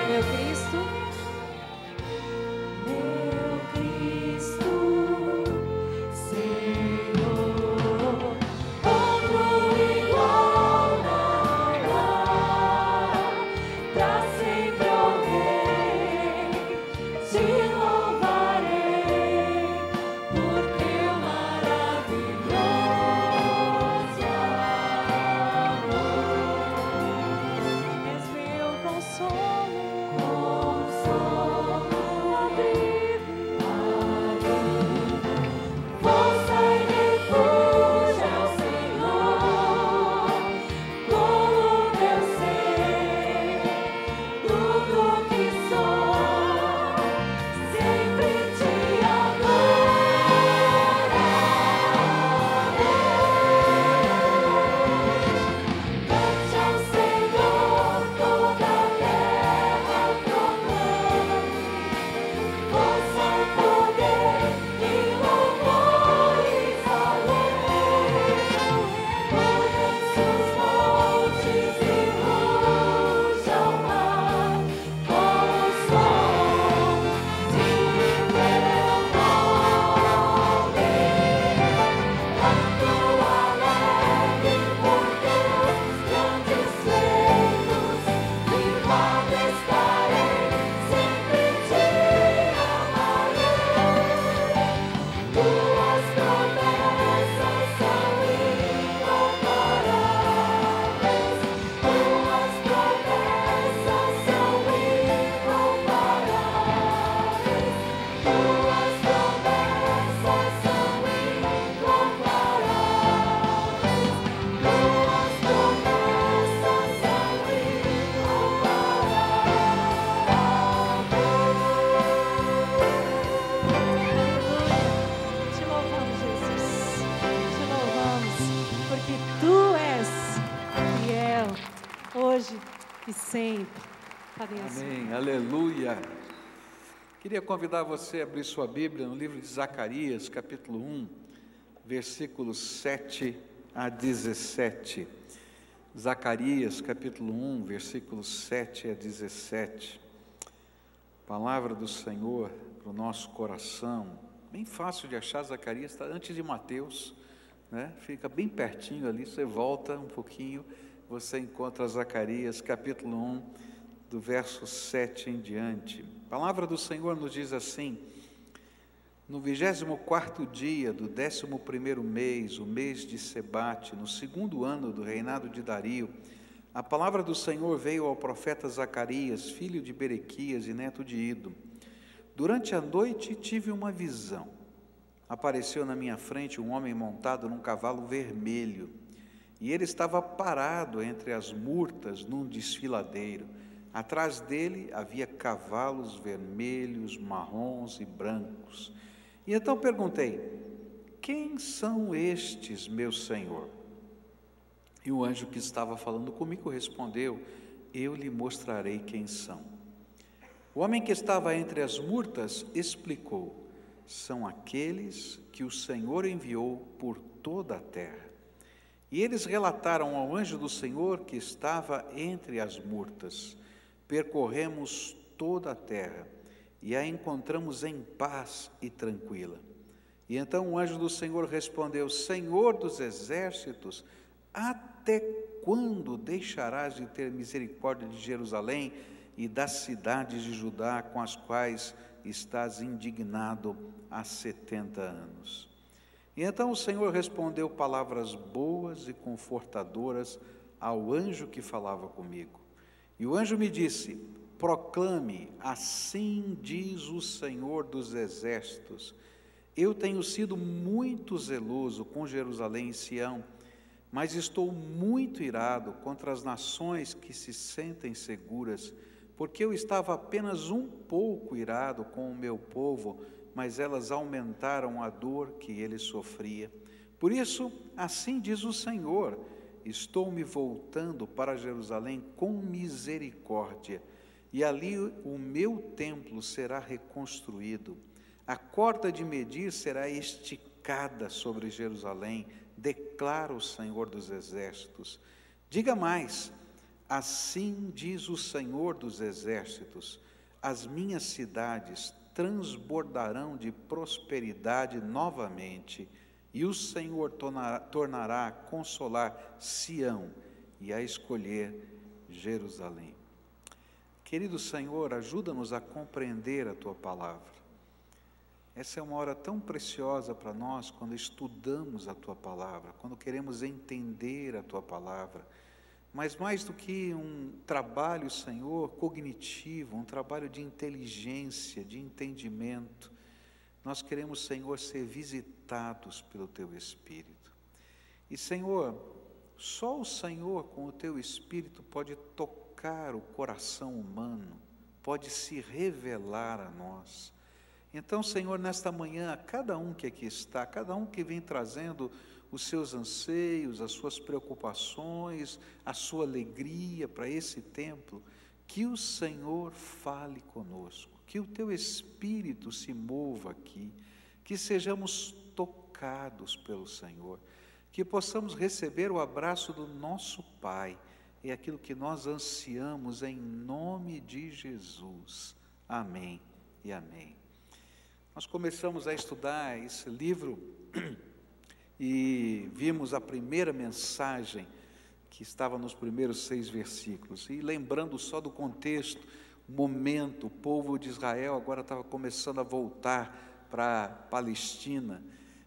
Meu Cristo, Senhor, outro igual não há, pra sempre, ó Rei, te louvarei por teu maravilhoso amor. és meu consolo, força e refúgio é o Senhor, como meu ser, tudo que sou, sempre te adorarei. Cante ao Senhor, toda a terra proclame, força e poder e louvores ao Rei. Curvem-se os montes e ruja o mar, com o som de teu nome. Canto alegre por teus grandes feitos, firmado estarei, sempre te amarei. Tuas promessas são incomparáveis, tuas promessas são incomparáveis, tuas promessas são incomparáveis, tuas promessas são te louvamos, Jesus. Te louvamos, porque Tu és fiel, hoje e sempre. Padre Anselmo. Amém, aleluia. Queria convidar você a abrir sua Bíblia no livro de Zacarias, capítulo 1, versículos 7 a 17. Zacarias, capítulo 1, versículos 7 a 17. Palavra do Senhor para o nosso coração. Bem fácil de achar. Zacarias está antes de Mateus, né? Fica bem pertinho ali, você volta um pouquinho, você encontra Zacarias, capítulo 1, do verso 7 em diante. A palavra do Senhor nos diz assim: no 24º dia do 11º mês, o mês de Sebate, no 2º ano do reinado de Dario, a palavra do Senhor veio ao profeta Zacarias, filho de Berequias e neto de Ido. Durante a noite tive uma visão. Apareceu na minha frente um homem montado num cavalo vermelho, e ele estava parado entre as murtas num desfiladeiro. Atrás dele havia cavalos vermelhos, marrons e brancos. E então perguntei: quem são estes, meu senhor? E o anjo que estava falando comigo respondeu: eu lhe mostrarei quem são. O homem que estava entre as murtas explicou: são aqueles que o Senhor enviou por toda a terra. E eles relataram ao anjo do Senhor que estava entre as murtas: percorremos toda a terra e a encontramos em paz e tranquila. E então o anjo do Senhor respondeu: Senhor dos exércitos, até quando deixarás de ter misericórdia de Jerusalém e das cidades de Judá com as quais estás indignado há 70 anos? E então o Senhor respondeu palavras boas e confortadoras ao anjo que falava comigo. E o anjo me disse: proclame, assim diz o Senhor dos exércitos, eu tenho sido muito zeloso com Jerusalém e Sião, mas estou muito irado contra as nações que se sentem seguras, porque eu estava apenas um pouco irado com o meu povo, mas elas aumentaram a dor que ele sofria. Por isso, assim diz o Senhor: estou me voltando para Jerusalém com misericórdia, e ali o meu templo será reconstruído. A corda de medir será esticada sobre Jerusalém, declara o Senhor dos exércitos. Diga mais: assim diz o Senhor dos exércitos, as minhas cidades transbordarão de prosperidade novamente, e o Senhor tornará a consolar Sião e a escolher Jerusalém. Querido Senhor, ajuda-nos a compreender a Tua palavra. Essa é uma hora tão preciosa para nós, quando estudamos a Tua palavra, quando queremos entender a Tua palavra. Mas mais do que um trabalho, Senhor, cognitivo, um trabalho de inteligência, de entendimento, nós queremos, Senhor, ser visitados pelo Teu Espírito. E, Senhor, só o Senhor com o Teu Espírito pode tocar o coração humano, pode se revelar a nós. Então, Senhor, nesta manhã, a cada um que aqui está, cada um que vem trazendo os seus anseios, as suas preocupações, a sua alegria para esse templo, que o Senhor fale conosco, que o Teu Espírito se mova aqui, que sejamos tocados pelo Senhor, que possamos receber o abraço do nosso Pai. É aquilo que nós ansiamos em nome de Jesus. Amém e amém. Nós começamos a estudar esse livro e vimos a primeira mensagem que estava nos primeiros 6 versículos. E lembrando só do contexto, o momento, o povo de Israel agora estava começando a voltar para a Palestina,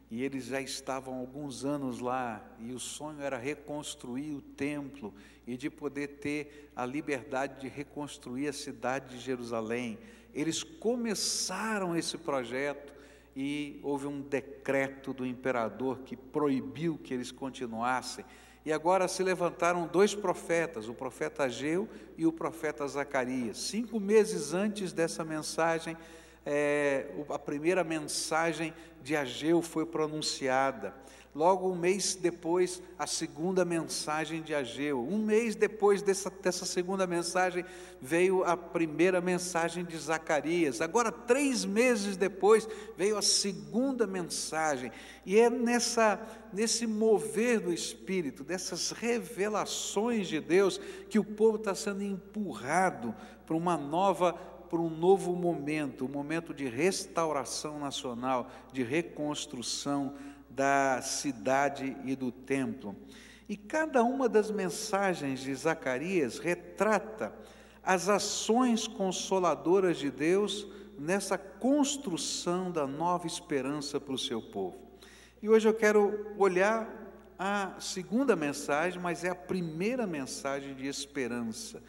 e eles já estavam há alguns anos lá, e o sonho era reconstruir o templo e de poder ter a liberdade de reconstruir a cidade de Jerusalém. Eles começaram esse projeto e houve um decreto do imperador que proibiu que eles continuassem. E agora se levantaram 2 profetas, o profeta Ageu e o profeta Zacarias. 5 meses antes dessa mensagem, a primeira mensagem de Ageu foi pronunciada. Logo um mês depois, a segunda mensagem de Ageu. Um mês depois dessa segunda mensagem, veio a primeira mensagem de Zacarias. Agora, 3 meses depois, veio a segunda mensagem. E é nesse mover do Espírito, dessas revelações de Deus, que o povo está sendo empurrado para um novo momento, um momento de restauração nacional, de reconstrução da cidade e do templo. E cada uma das mensagens de Zacarias retrata as ações consoladoras de Deus nessa construção da nova esperança para o seu povo. E hoje eu quero olhar a segunda mensagem, mas é a primeira mensagem de esperança.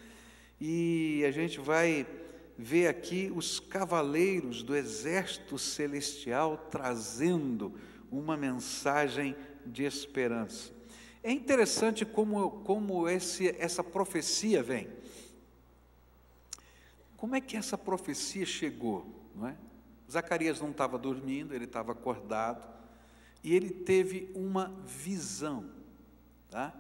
E a gente vai ver aqui os cavaleiros do exército celestial trazendo uma mensagem de esperança. É interessante como essa profecia vem. Como é que essa profecia chegou? Não é? Zacarias não estava dormindo, ele estava acordado, e ele teve uma visão. Tá?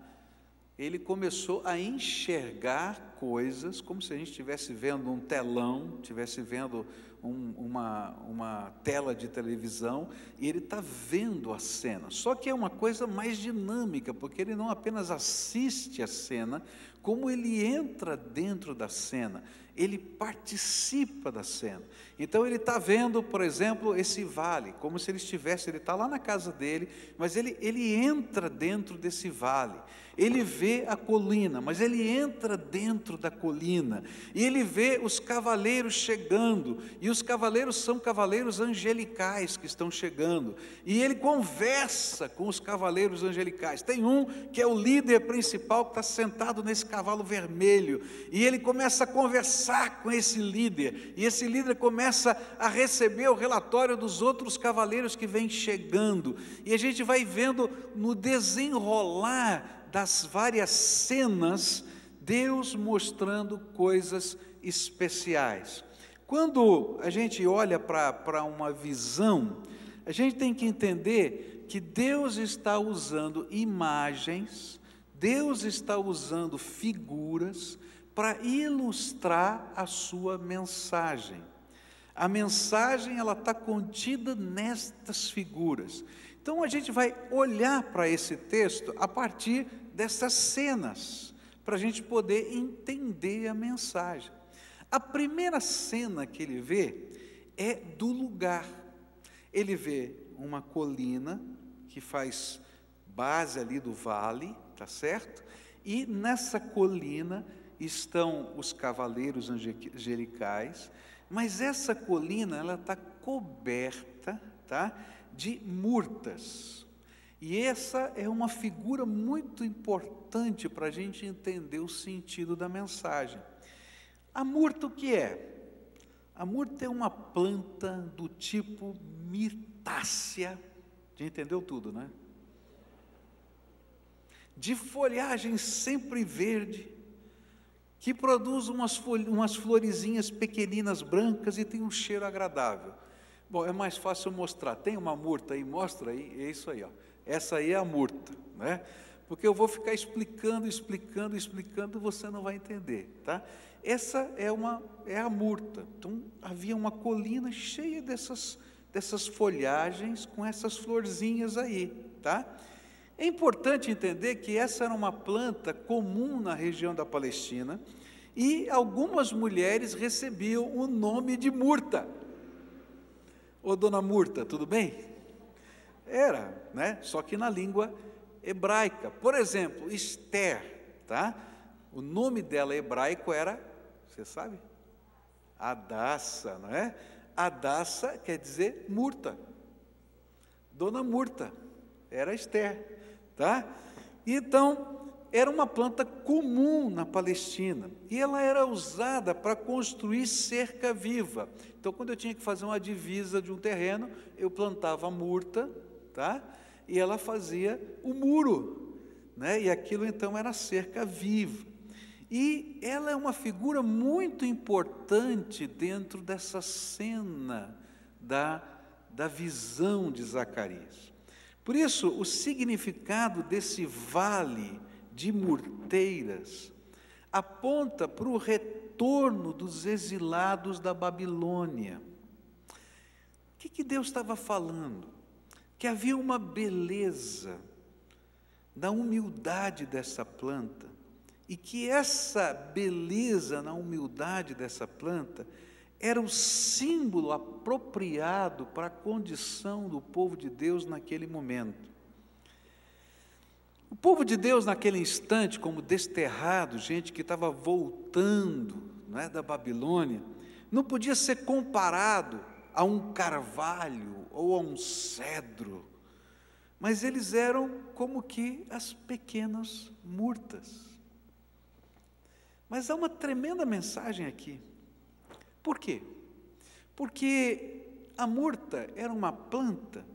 Ele começou a enxergar coisas, como se a gente estivesse vendo um telão, estivesse vendo uma tela de televisão, e ele está vendo a cena. Só que é uma coisa mais dinâmica, porque ele não apenas assiste a cena, como ele entra dentro da cena, ele participa da cena. Então ele está vendo, por exemplo, esse vale, como se ele está lá na casa dele, mas ele entra dentro desse vale. Ele vê a colina, mas ele entra dentro da colina, e ele vê os cavaleiros chegando, e os cavaleiros são cavaleiros angelicais que estão chegando, e ele conversa com os cavaleiros angelicais. Tem um que é o líder principal, que está sentado nesse cavalo vermelho, e ele começa a conversar com esse líder, e esse líder começa a receber o relatório dos outros cavaleiros que vêm chegando, e a gente vai vendo no desenrolar das várias cenas, Deus mostrando coisas especiais. Quando a gente olha para uma visão, a gente tem que entender que Deus está usando imagens, Deus está usando figuras para ilustrar a sua mensagem. A mensagem, ela está contida nestas figuras. Então a gente vai olhar para esse texto a partir dessas cenas, para a gente poder entender a mensagem. A primeira cena que ele vê é do lugar. Ele vê uma colina que faz base ali do vale, tá certo? E nessa colina estão os cavaleiros angelicais, mas essa colina, ela está coberta, tá, de murtas. E essa é uma figura muito importante para a gente entender o sentido da mensagem. A murta o que é? A murta é uma planta do tipo mirtácea. Já entendeu tudo, né? De folhagem sempre verde, que produz umas florezinhas pequeninas brancas e tem um cheiro agradável. Bom, é mais fácil mostrar. Tem uma murta aí? Mostra aí. É isso aí, ó. Essa aí é a murta, né? Porque eu vou ficar explicando, você não vai entender, tá? Essa é a murta. Então, havia uma colina cheia dessas folhagens com essas florzinhas aí, tá? É importante entender que essa era uma planta comum na região da Palestina, e algumas mulheres recebiam o nome de murta. Ô, dona Murta, tudo bem? Era, né? Só que na língua hebraica. Por exemplo, Esther, tá? O nome dela hebraico era, você sabe? Hadassa, não é? Hadassa quer dizer murta. Dona Murta, era Esther, tá? Então, era uma planta comum na Palestina, e ela era usada para construir cerca viva. Então, quando eu tinha que fazer uma divisa de um terreno, eu plantava a murta, tá? E ela fazia o muro, né? E aquilo então era cerca viva. E ela é uma figura muito importante dentro dessa cena da visão de Zacarias. Por isso, o significado desse vale de murteiras aponta para o retorno dos exilados da Babilônia. O que Deus estava falando? Que havia uma beleza da humildade dessa planta, e que essa beleza na humildade dessa planta era o símbolo apropriado para a condição do povo de Deus naquele momento. O povo de Deus naquele instante, como desterrado, gente que estava voltando, não é, da Babilônia não podia ser comparado a um carvalho ou a um cedro, mas eles eram como que as pequenas murtas. Mas há uma tremenda mensagem aqui. Por quê? Porque a murta era uma planta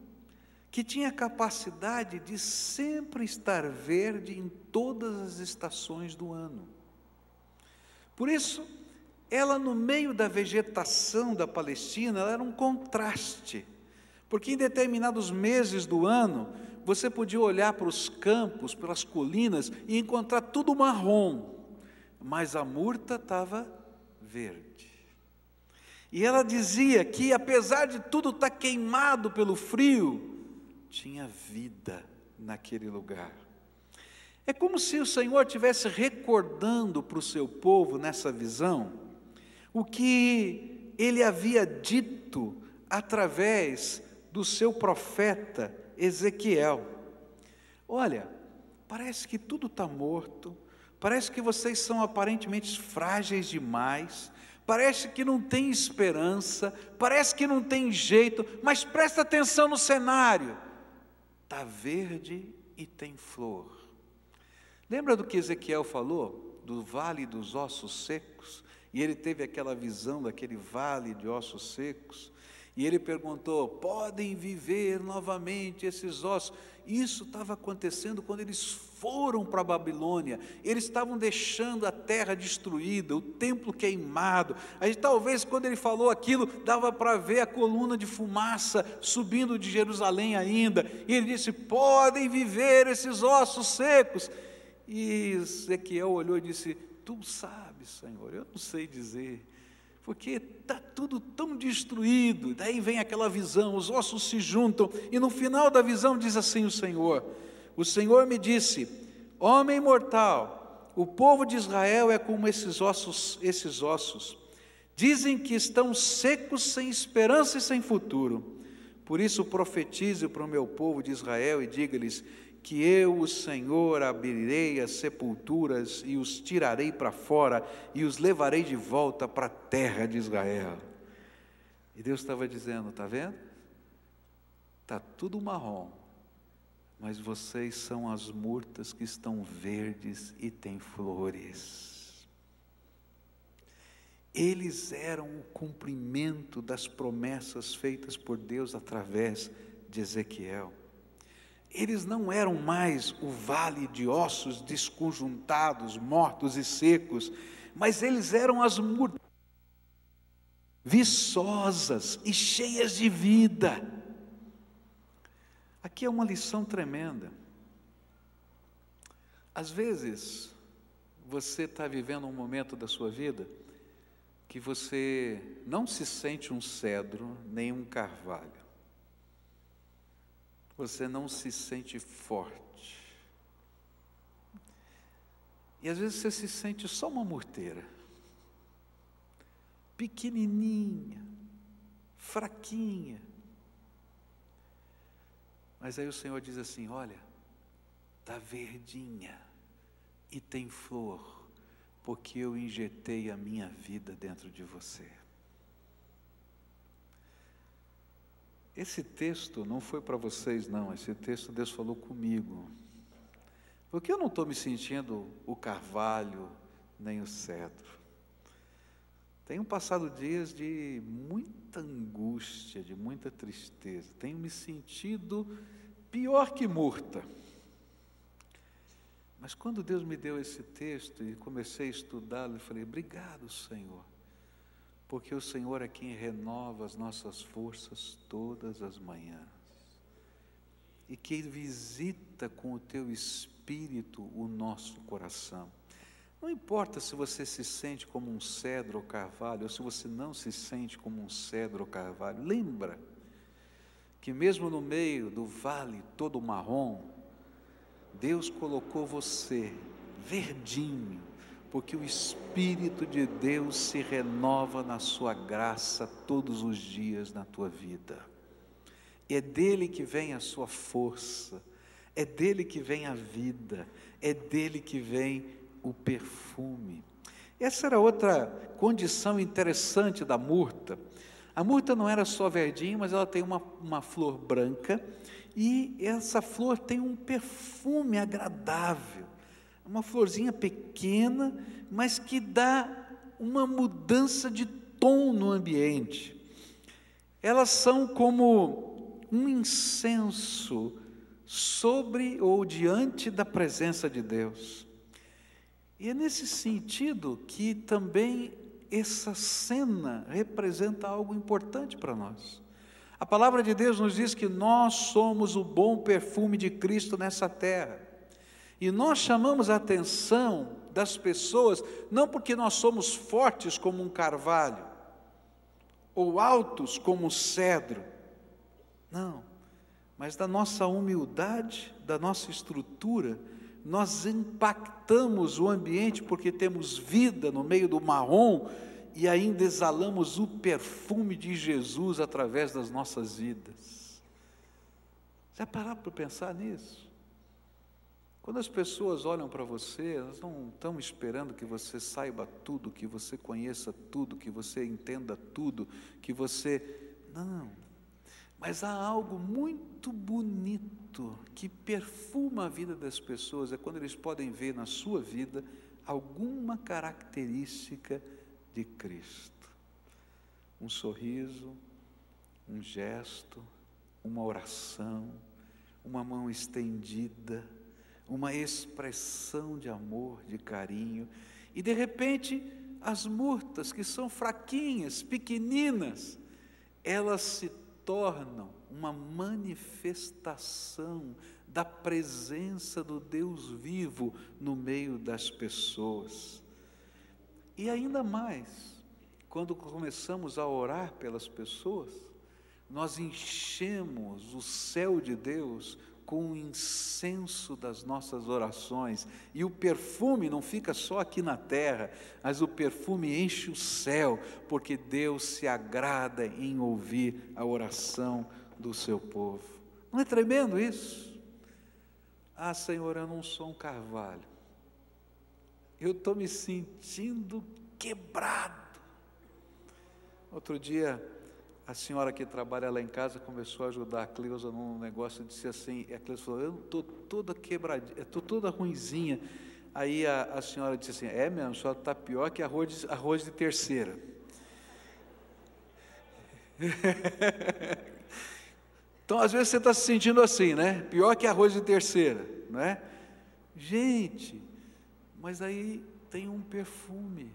que tinha a capacidade de sempre estar verde em todas as estações do ano. Por isso, ela no meio da vegetação da Palestina, ela era um contraste, porque em determinados meses do ano, você podia olhar para os campos, pelas colinas, e encontrar tudo marrom, mas a murta estava verde. E ela dizia que, apesar de tudo estar queimado pelo frio, tinha vida naquele lugar. É como se o Senhor estivesse recordando para o seu povo, nessa visão, o que Ele havia dito através do seu profeta Ezequiel. Olha, parece que tudo está morto, parece que vocês são aparentemente frágeis demais, parece que não tem esperança, parece que não tem jeito, mas presta atenção no cenário, está verde e tem flor. Lembra do que Ezequiel falou? Do vale dos ossos secos? E ele teve aquela visão daquele vale de ossos secos, e ele perguntou: podem viver novamente esses ossos? Isso estava acontecendo quando eles foram para a Babilônia, eles estavam deixando a terra destruída, o templo queimado. Aí talvez quando ele falou aquilo, dava para ver a coluna de fumaça subindo de Jerusalém ainda, e ele disse: podem viver esses ossos secos. E Ezequiel olhou e disse: tu sabes, Senhor, eu não sei dizer, porque está tudo tão destruído. Daí vem aquela visão, os ossos se juntam, e no final da visão diz assim o Senhor me disse: homem mortal, o povo de Israel é como esses ossos, dizem que estão secos, sem esperança e sem futuro. Por isso profetize para o meu povo de Israel e diga-lhes que eu, o Senhor, abrirei as sepulturas e os tirarei para fora e os levarei de volta para a terra de Israel. E Deus estava dizendo: está vendo? Está tudo marrom, mas vocês são as murtas que estão verdes e têm flores. Eles eram o cumprimento das promessas feitas por Deus através de Ezequiel. Eles não eram mais o vale de ossos desconjuntados, mortos e secos, mas eles eram as murtas, viçosas e cheias de vida. Aqui é uma lição tremenda. Às vezes, você está vivendo um momento da sua vida que você não se sente um cedro, nem um carvalho. Você não se sente forte. E às vezes você se sente só uma murteira, pequenininha, fraquinha. Mas aí o Senhor diz assim: olha, está verdinha e tem flor, porque eu injetei a minha vida dentro de você. Esse texto não foi para vocês, não. Esse texto Deus falou comigo. Porque eu não estou me sentindo o carvalho, nem o cedro. Tenho passado dias de muita angústia, de muita tristeza. Tenho me sentido pior que murta. Mas quando Deus me deu esse texto e comecei a estudá-lo, eu falei: obrigado, Senhor. Porque o Senhor é quem renova as nossas forças todas as manhãs, e que visita com o teu Espírito o nosso coração. Não importa se você se sente como um cedro ou carvalho, ou se você não se sente como um cedro ou carvalho, lembra que mesmo no meio do vale todo marrom, Deus colocou você verdinho, porque o Espírito de Deus se renova na sua graça todos os dias na tua vida. É dele que vem a sua força, é dele que vem a vida, é dele que vem o perfume. Essa era outra condição interessante da murta. A murta não era só verdinha, mas ela tem uma flor branca, e essa flor tem um perfume agradável. Uma florzinha pequena, mas que dá uma mudança de tom no ambiente. Elas são como um incenso sobre ou diante da presença de Deus. E é nesse sentido que também essa cena representa algo importante para nós. A palavra de Deus nos diz que nós somos o bom perfume de Cristo nessa terra. E nós chamamos a atenção das pessoas, não porque nós somos fortes como um carvalho, ou altos como um cedro, não, mas da nossa humildade, da nossa estrutura, nós impactamos o ambiente porque temos vida no meio do marrom e ainda exalamos o perfume de Jesus através das nossas vidas. Já pararam para pensar nisso? Quando as pessoas olham para você, elas não estão esperando que você saiba tudo, que você conheça tudo, que você entenda tudo, que você... Não. Mas há algo muito bonito que perfuma a vida das pessoas, é quando eles podem ver na sua vida alguma característica de Cristo. Um sorriso, um gesto, uma oração, uma mão estendida, uma expressão de amor, de carinho, e de repente as murtas, que são fraquinhas, pequeninas, elas se tornam uma manifestação da presença do Deus vivo no meio das pessoas. E ainda mais, quando começamos a orar pelas pessoas, nós enchemos o céu de Deus com o incenso das nossas orações, e o perfume não fica só aqui na terra, mas o perfume enche o céu, porque Deus se agrada em ouvir a oração do seu povo. Não é tremendo isso? Ah, Senhor, eu não sou um carvalho, eu estou me sentindo quebrado. Outro dia, a senhora que trabalha lá em casa começou a ajudar a Cleusa num negócio, disse assim, e a Cleusa falou, eu estou toda quebradinha, estou toda ruinzinha. Aí a senhora disse assim, é mesmo, a senhora está pior que arroz de terceira. Então, às vezes você está se sentindo assim, né? Pior que arroz de terceira, não é? Gente, mas aí tem um perfume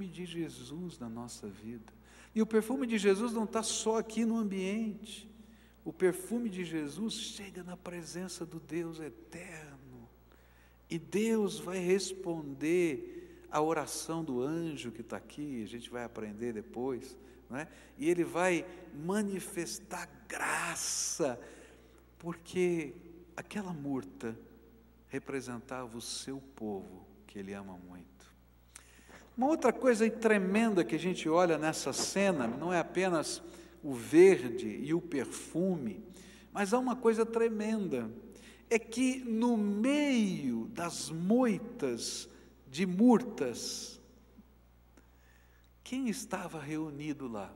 de Jesus na nossa vida. E o perfume de Jesus não está só aqui no ambiente. O perfume de Jesus chega na presença do Deus eterno. E Deus vai responder a oração do anjo que está aqui, a gente vai aprender depois, não é? E ele vai manifestar graça, porque aquela murta representava o seu povo, que ele ama muito. Uma outra coisa tremenda que a gente olha nessa cena, não é apenas o verde e o perfume, mas há uma coisa tremenda, é que no meio das moitas de murtas, quem estava reunido lá?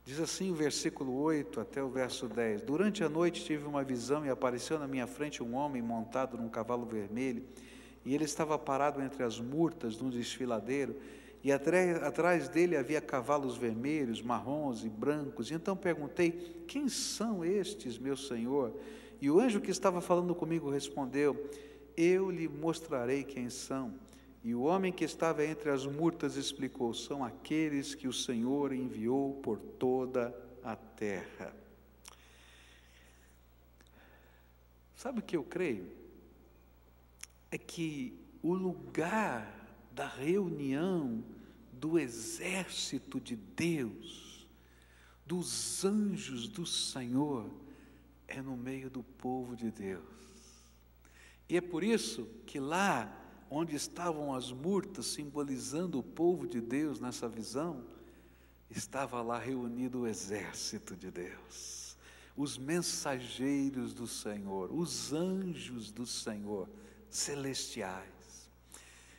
Diz assim o versículo 8 até o verso 10, durante a noite tive uma visão e apareceu na minha frente um homem montado num cavalo vermelho, e ele estava parado entre as murtas num desfiladeiro, e atrás dele havia cavalos vermelhos, marrons e brancos. E então perguntei, quem são estes, meu Senhor? E o anjo que estava falando comigo respondeu, eu lhe mostrarei quem são. E o homem que estava entre as murtas explicou, são aqueles que o Senhor enviou por toda a terra. Sabe o que eu creio? É que o lugar da reunião do exército de Deus, dos anjos do Senhor, é no meio do povo de Deus. E é por isso que lá onde estavam as murtas, simbolizando o povo de Deus nessa visão, estava lá reunido o exército de Deus, os mensageiros do Senhor, os anjos do Senhor, celestiais.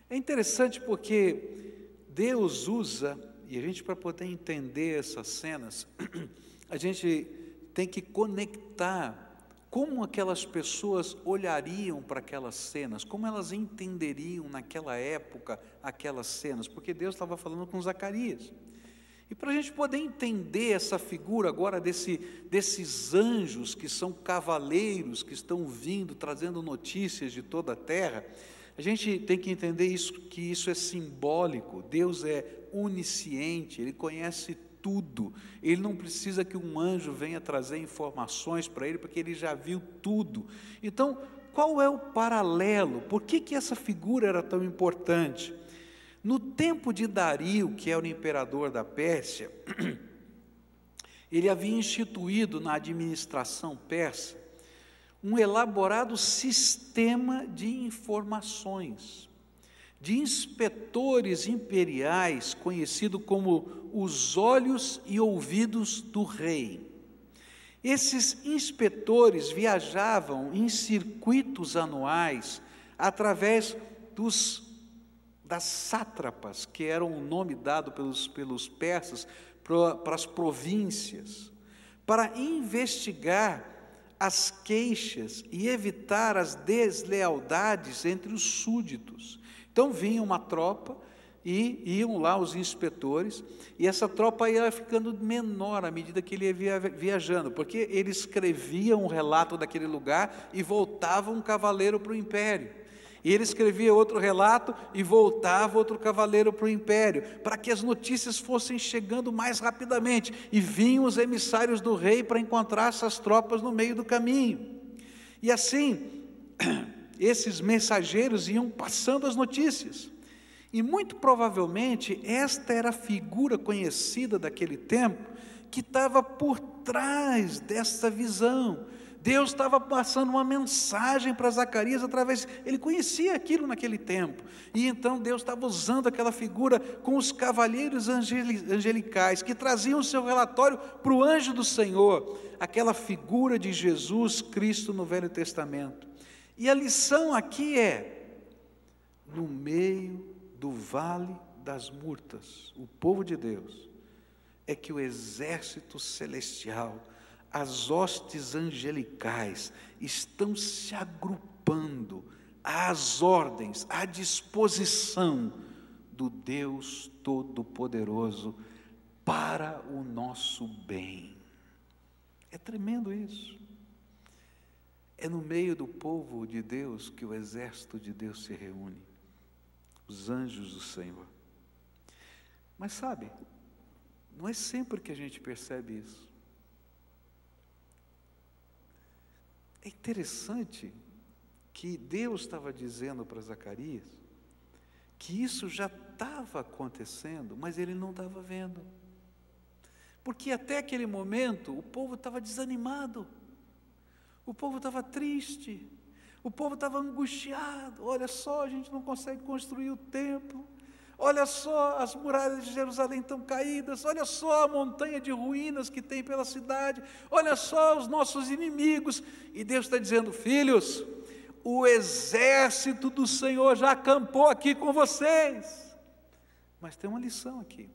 É interessante porque Deus usa, e a gente, para poder entender essas cenas, a gente tem que conectar como aquelas pessoas olhariam para aquelas cenas, como elas entenderiam naquela época aquelas cenas, porque Deus estava falando com Zacarias. E para a gente poder entender essa figura agora desses anjos que são cavaleiros, que estão vindo, trazendo notícias de toda a terra, a gente tem que entender isso, que isso é simbólico. Deus é onisciente, Ele conhece tudo. Ele não precisa que um anjo venha trazer informações para ele, porque ele já viu tudo. Então, qual é o paralelo? Por que essa figura era tão importante? No tempo de Dario, que era o imperador da Pérsia, ele havia instituído na administração persa um elaborado sistema de informações, de inspetores imperiais, conhecido como os olhos e ouvidos do rei. Esses inspetores viajavam em circuitos anuais através das sátrapas, que era o nome dado pelos persas para as províncias, para investigar as queixas e evitar as deslealdades entre os súditos. Então vinha uma tropa e iam lá os inspetores, e essa tropa ia ficando menor à medida que ele ia viajando, porque ele escrevia um relato daquele lugar e voltava um cavaleiro para o império. E ele escrevia outro relato e voltava outro cavaleiro para o império, para que as notícias fossem chegando mais rapidamente. E vinham os emissários do rei para encontrar essas tropas no meio do caminho. E assim, esses mensageiros iam passando as notícias. E muito provavelmente esta era a figura conhecida daquele tempo, que estava por trás dessa visão. Deus estava passando uma mensagem para Zacarias através, ele conhecia aquilo naquele tempo, e então Deus estava usando aquela figura com os cavalheiros angelicais, que traziam o seu relatório para o anjo do Senhor, aquela figura de Jesus Cristo no Velho Testamento. E a lição aqui é, no meio do vale das murtas, o povo de Deus, é que o exército celestial, as hostes angelicais estão se agrupando às ordens, à disposição do Deus Todo-Poderoso para o nosso bem. É tremendo isso. É no meio do povo de Deus que o exército de Deus se reúne, os anjos do Senhor. Mas sabe, não é sempre que a gente percebe isso. É interessante que Deus estava dizendo para Zacarias que isso já estava acontecendo, mas ele não estava vendo. Porque até aquele momento o povo estava desanimado, o povo estava triste, o povo estava angustiado. Olha só, a gente não consegue construir o templo. Olha só, as muralhas de Jerusalém estão caídas, olha só a montanha de ruínas que tem pela cidade, olha só os nossos inimigos. E Deus está dizendo: filhos, o exército do Senhor já acampou aqui com vocês. Mas tem uma lição aqui.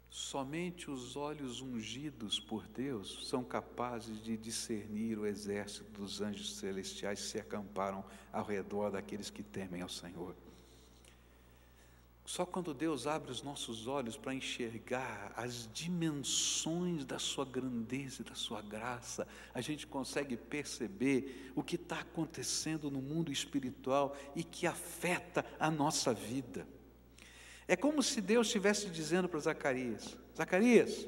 Somente os olhos ungidos por Deus são capazes de discernir o exército dos anjos celestiais que se acamparam ao redor daqueles que temem ao Senhor. Só quando Deus abre os nossos olhos para enxergar as dimensões da sua grandeza e da sua graça, a gente consegue perceber o que está acontecendo no mundo espiritual e que afeta a nossa vida. É como se Deus estivesse dizendo para Zacarias: Zacarias,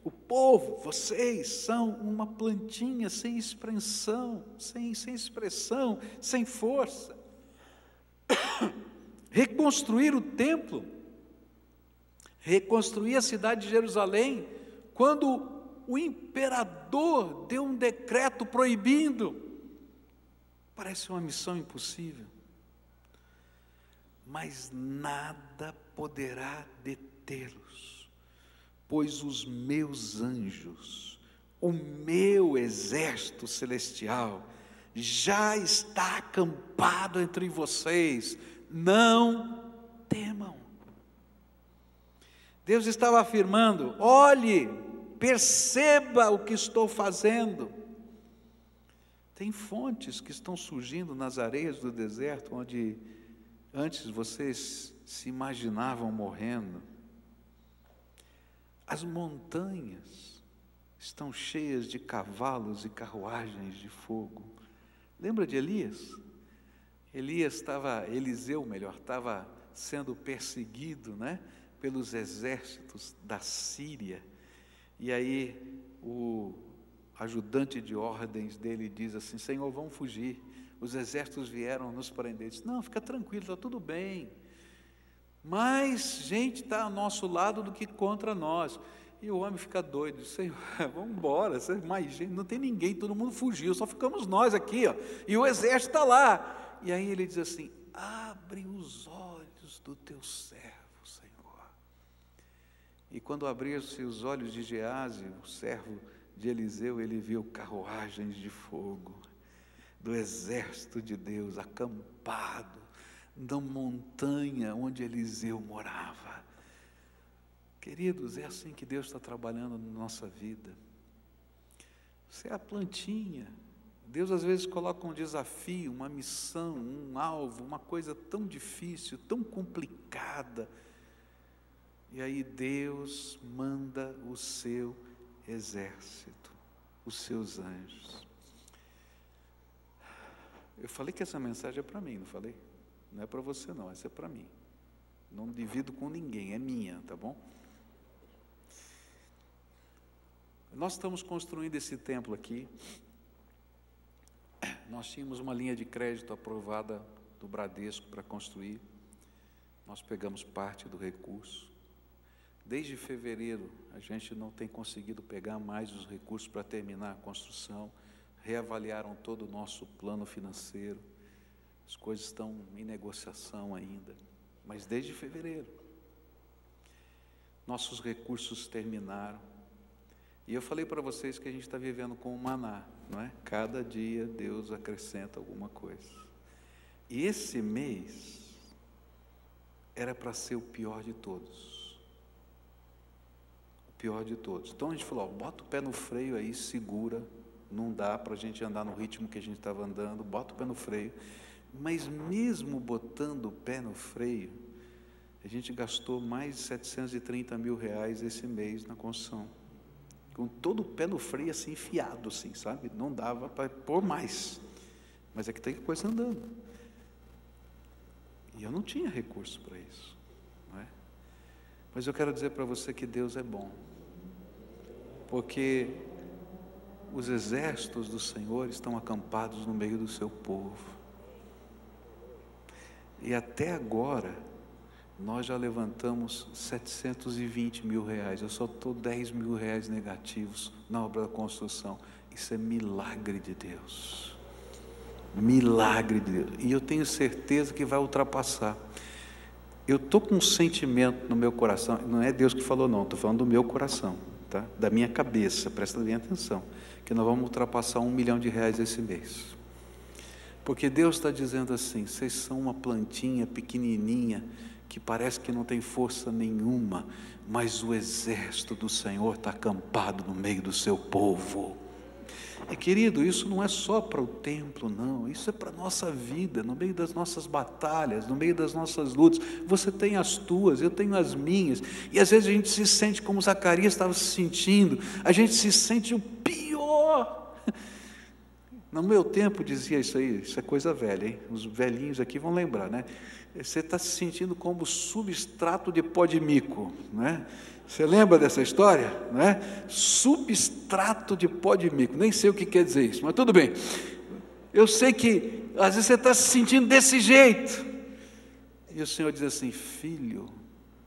o povo, vocês são uma plantinha sem expressão, sem força. Reconstruir o templo, reconstruir a cidade de Jerusalém, quando o imperador deu um decreto proibindo, parece uma missão impossível. Mas nada poderá detê-los, pois os meus anjos, o meu exército celestial, já está acampado entre vocês, não temam. Deus estava afirmando: olhe, perceba o que estou fazendo. Tem fontes que estão surgindo nas areias do deserto, onde antes vocês se imaginavam morrendo. As montanhas estão cheias de cavalos e carruagens de fogo. Lembra de Elias? Eliseu estava sendo perseguido, né, pelos exércitos da Síria. E aí o ajudante de ordens dele diz assim: Senhor, vamos fugir, os exércitos vieram nos prender. Ele disse: não, fica tranquilo, está tudo bem, mais gente está ao nosso lado do que contra nós. E o homem fica doido, diz: Senhor, vamos embora, mais gente, não tem ninguém, todo mundo fugiu, só ficamos nós aqui, ó, e o exército está lá. E aí ele diz assim: abre os olhos do teu servo, Senhor. E quando abriu-se os olhos de Geazi, o servo de Eliseu, ele viu carruagens de fogo do exército de Deus acampado na montanha onde Eliseu morava. Queridos, é assim que Deus está trabalhando na nossa vida. Você é a plantinha. Deus às vezes coloca um desafio, uma missão, um alvo, uma coisa tão difícil, tão complicada. E aí Deus manda o seu exército, os seus anjos. Eu falei que essa mensagem é para mim, não falei? Não é para você não, essa é para mim. Não divido com ninguém, é minha, tá bom? Nós estamos construindo esse templo aqui. Nós tínhamos uma linha de crédito aprovada do Bradesco para construir. Nós pegamos parte do recurso. Desde fevereiro, a gente não tem conseguido pegar mais os recursos para terminar a construção. Reavaliaram todo o nosso plano financeiro. As coisas estão em negociação ainda. Mas desde fevereiro, nossos recursos terminaram. E eu falei para vocês que a gente está vivendo com o maná, não é? Cada dia Deus acrescenta alguma coisa. E esse mês era para ser o pior de todos. O pior de todos. Então a gente falou: ó, bota o pé no freio aí, segura. Não dá para a gente andar no ritmo que a gente estava andando, bota o pé no freio. Mas mesmo botando o pé no freio, a gente gastou mais de 730 mil reais esse mês na construção. Com todo o pé no freio assim, enfiado assim, sabe? Não dava para pôr mais. Mas é que tem coisa andando. E eu não tinha recurso para isso, não é? Mas eu quero dizer para você que Deus é bom. Porque os exércitos do Senhor estão acampados no meio do seu povo. E até agora, nós já levantamos 720 mil reais. Eu só estou 10 mil reais negativos na obra da construção. Isso é milagre de Deus. Milagre de Deus. E eu tenho certeza que vai ultrapassar. Eu estou com um sentimento no meu coração. Não é Deus que falou não, estou falando do meu coração, tá? Da minha cabeça, presta bem atenção. Que nós vamos ultrapassar 1 milhão de reais esse mês. Porque Deus está dizendo assim: vocês são uma plantinha pequenininha, que parece que não tem força nenhuma, mas o exército do Senhor está acampado no meio do seu povo. E querido, isso não é só para o templo, não, isso é para a nossa vida, no meio das nossas batalhas, no meio das nossas lutas. Você tem as tuas, eu tenho as minhas, e às vezes a gente se sente como Zacarias estava se sentindo, a gente se sente o pior. No meu tempo dizia isso aí, isso é coisa velha, hein? Os velhinhos aqui vão lembrar, né? Você está se sentindo como substrato de pó de mico, né? Você lembra dessa história, né? Substrato de pó de mico, nem sei o que quer dizer isso, mas tudo bem. Eu sei que às vezes você está se sentindo desse jeito. E o Senhor diz assim: filho,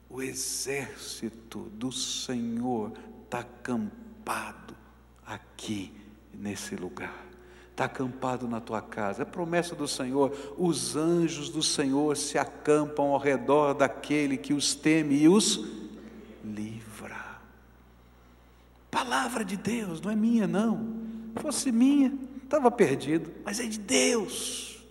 o exército do Senhor está acampado aqui nesse lugar. Está acampado na tua casa. É promessa do Senhor. Os anjos do Senhor se acampam ao redor daquele que os teme e os livra. Palavra de Deus, não é minha não. Se fosse minha, estava perdido, mas é de Deus.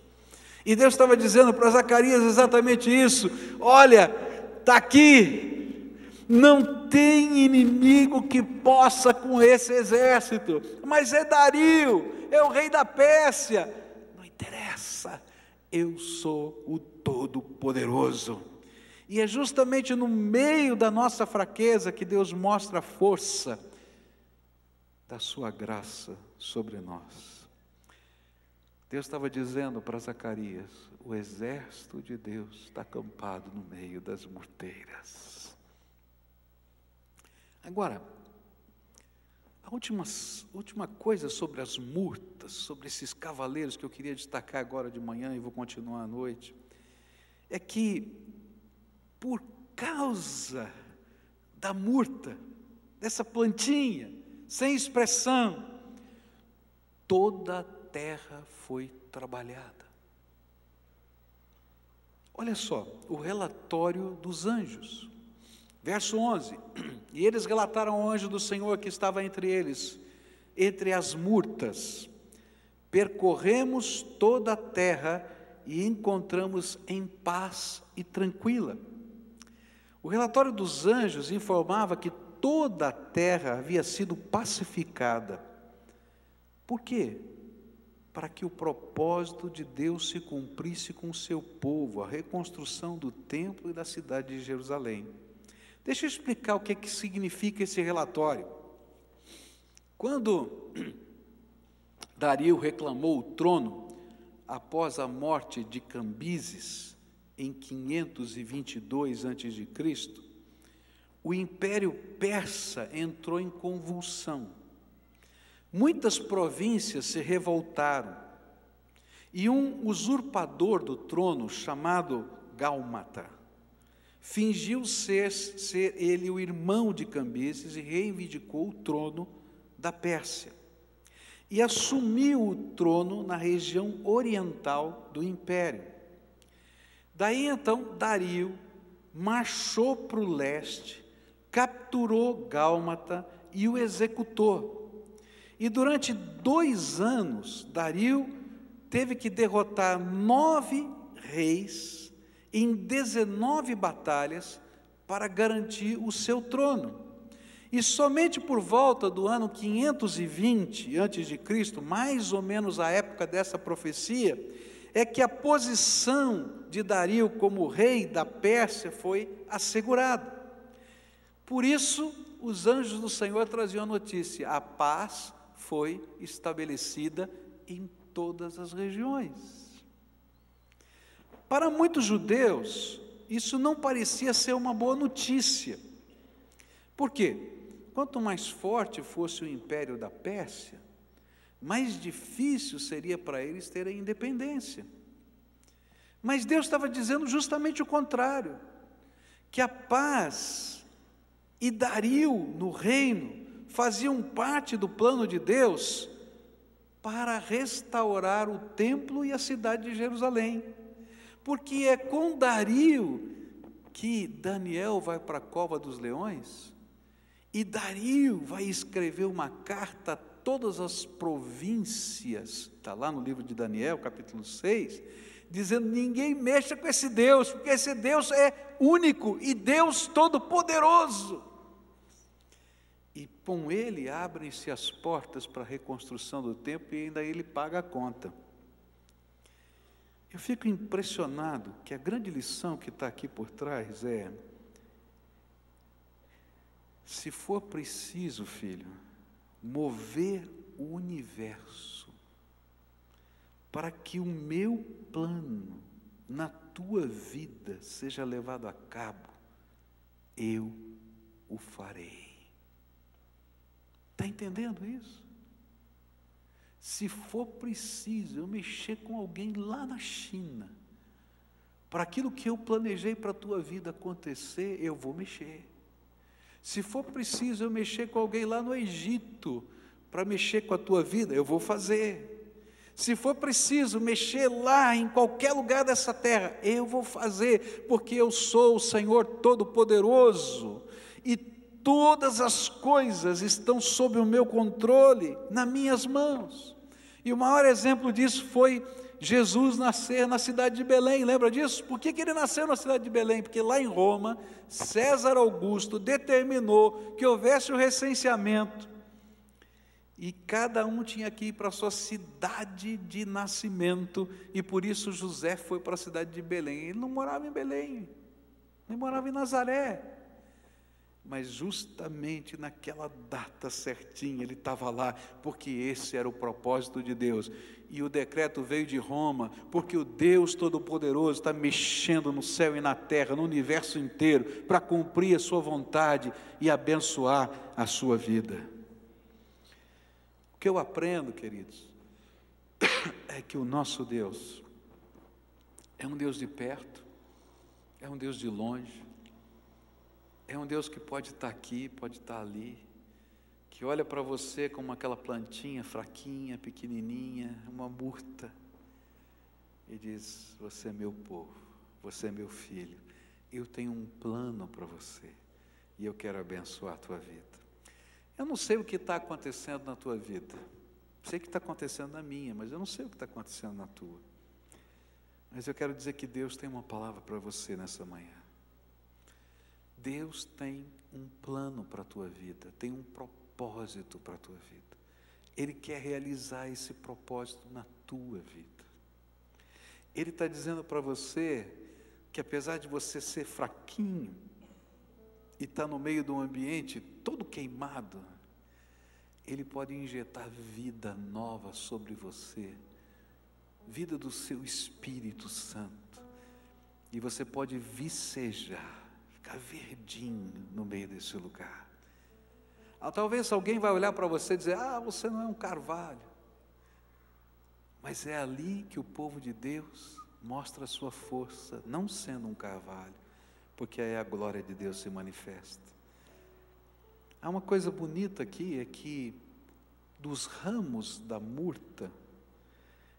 E Deus estava dizendo para Zacarias exatamente isso: olha, está aqui, não tem inimigo que possa com esse exército, mas é Dario, é o rei da Pérsia, não interessa, eu sou o Todo-Poderoso. E é justamente no meio da nossa fraqueza que Deus mostra a força da sua graça sobre nós. Deus estava dizendo para Zacarias: o exército de Deus está acampado no meio das murteiras. Agora, a última coisa sobre as murtas, sobre esses cavaleiros que eu queria destacar agora de manhã e vou continuar à noite, é que por causa da murta, dessa plantinha, sem expressão, toda a terra foi trabalhada. Olha só, o relatório dos anjos, verso 11, e eles relataram ao anjo do Senhor que estava entre eles, entre as murtas: percorremos toda a terra e encontramos em paz e tranquila. O relatório dos anjos informava que toda a terra havia sido pacificada. Por quê? Para que o propósito de Deus se cumprisse com o seu povo, a reconstrução do templo e da cidade de Jerusalém. Deixa eu explicar o que é que significa esse relatório. Quando Dario reclamou o trono após a morte de Cambises, em 522 a.C., o Império Persa entrou em convulsão. Muitas províncias se revoltaram, e um usurpador do trono, chamado Gálmata, fingiu ser ele o irmão de Cambises e reivindicou o trono da Pérsia. E assumiu o trono na região oriental do império. Daí então Dario marchou para o leste, capturou Gálmata e o executou. E durante 2 anos, Dario teve que derrotar 9 reis em 19 batalhas para garantir o seu trono. E somente por volta do ano 520 a.C., mais ou menos a época dessa profecia, é que a posição de Dario como rei da Pérsia foi assegurada. Por isso, os anjos do Senhor traziam a notícia: a paz foi estabelecida em todas as regiões. Para muitos judeus, isso não parecia ser uma boa notícia. Por quê? Quanto mais forte fosse o império da Pérsia, mais difícil seria para eles terem independência. Mas Deus estava dizendo justamente o contrário, que a paz e Dario no reino faziam parte do plano de Deus para restaurar o templo e a cidade de Jerusalém. Porque é com Dario que Daniel vai para a cova dos leões, e Dario vai escrever uma carta a todas as províncias, está lá no livro de Daniel, capítulo 6, dizendo: ninguém mexa com esse Deus, porque esse Deus é único e Deus todo-poderoso. E com ele abrem-se as portas para a reconstrução do templo e ainda ele paga a conta. Eu fico impressionado que a grande lição que está aqui por trás é: se for preciso, filho, mover o universo para que o meu plano na tua vida seja levado a cabo, eu o farei. Está entendendo isso? Se for preciso eu mexer com alguém lá na China, para aquilo que eu planejei para a tua vida acontecer, eu vou mexer. Se for preciso eu mexer com alguém lá no Egito, para mexer com a tua vida, eu vou fazer. Se for preciso mexer lá em qualquer lugar dessa terra, eu vou fazer, porque eu sou o Senhor Todo-Poderoso, e todas as coisas estão sob o meu controle, nas minhas mãos. E o maior exemplo disso foi Jesus nascer na cidade de Belém, lembra disso? Por que ele nasceu na cidade de Belém? Porque lá em Roma, César Augusto determinou que houvesse o recenseamento, e cada um tinha que ir para a sua cidade de nascimento, e por isso José foi para a cidade de Belém. Ele não morava em Belém, ele morava em Nazaré, mas justamente naquela data certinha ele estava lá, porque esse era o propósito de Deus. E o decreto veio de Roma, porque o Deus Todo-Poderoso está mexendo no céu e na terra, no universo inteiro, para cumprir a sua vontade e abençoar a sua vida. O que eu aprendo, queridos, é que o nosso Deus é um Deus de perto, é um Deus de longe, é um Deus que pode estar aqui, pode estar ali, que olha para você como aquela plantinha fraquinha, pequenininha, uma murta, e diz: você é meu povo, você é meu filho, eu tenho um plano para você, e eu quero abençoar a tua vida. Eu não sei o que está acontecendo na tua vida, sei o que está acontecendo na minha, mas eu não sei o que está acontecendo na tua. Mas eu quero dizer que Deus tem uma palavra para você nessa manhã. Deus tem um plano para a tua vida, tem um propósito para a tua vida. Ele quer realizar esse propósito na tua vida. Ele está dizendo para você que apesar de você ser fraquinho e estar no meio de um ambiente todo queimado, Ele pode injetar vida nova sobre você, vida do seu Espírito Santo, e você pode vicejar, ficar verdinho no meio desse lugar. Talvez alguém vai olhar para você e dizer: você não é um carvalho. Mas é ali que o povo de Deus mostra a sua força, não sendo um carvalho, porque aí a glória de Deus se manifesta. Há uma coisa bonita aqui, é que dos ramos da murta,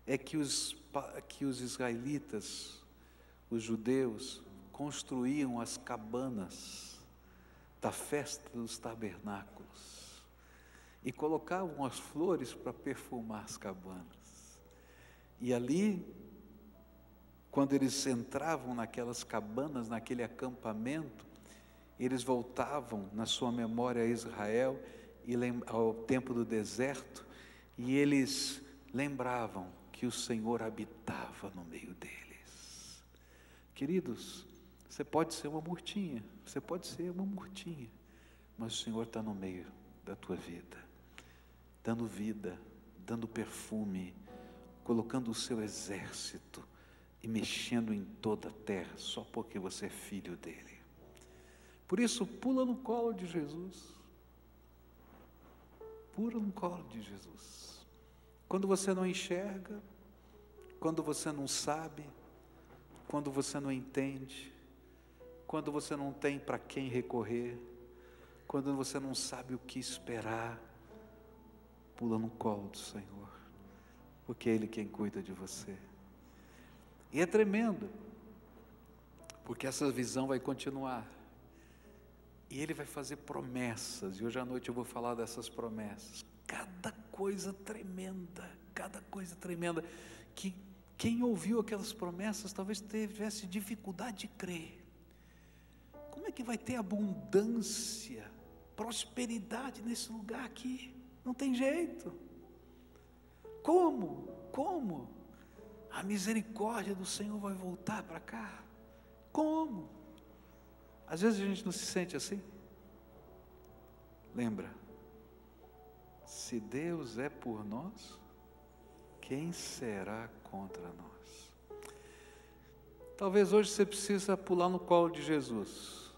é que os israelitas, os judeus, construíam as cabanas da festa dos tabernáculos e colocavam as flores para perfumar as cabanas. E ali, quando eles entravam naquelas cabanas, naquele acampamento, eles voltavam na sua memória a Israel e ao tempo do deserto, e eles lembravam que o Senhor habitava no meio deles. Queridos, você pode ser uma murtinha, você pode ser uma murtinha, mas o Senhor está no meio da tua vida, dando vida, dando perfume, colocando o seu exército e mexendo em toda a terra, só porque você é filho dele. Por isso, pula no colo de Jesus. Pula no colo de Jesus. Quando você não enxerga, quando você não sabe, quando você não entende, quando você não tem para quem recorrer, quando você não sabe o que esperar, pula no colo do Senhor, porque é Ele quem cuida de você. E é tremendo, porque essa visão vai continuar, e Ele vai fazer promessas, e hoje à noite eu vou falar dessas promessas, cada coisa tremenda, que quem ouviu aquelas promessas talvez tivesse dificuldade de crer. Como é que vai ter abundância, prosperidade nesse lugar aqui? Não tem jeito. Como? A misericórdia do Senhor vai voltar para cá? Como? Às vezes a gente não se sente assim. Lembra, se Deus é por nós, quem será contra nós? Talvez hoje você precisa pular no colo de Jesus.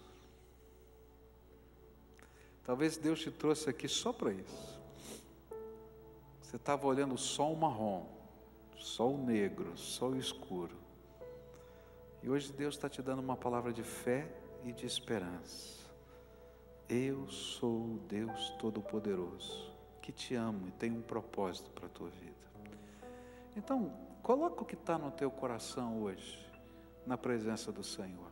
Talvez Deus te trouxe aqui só para isso. Você estava olhando sol marrom, sol negro, sol escuro. E hoje Deus está te dando uma palavra de fé e de esperança. Eu sou o Deus Todo-Poderoso, que te amo e tenho um propósito para a tua vida. Então, coloca o que está no teu coração hoje, na presença do Senhor.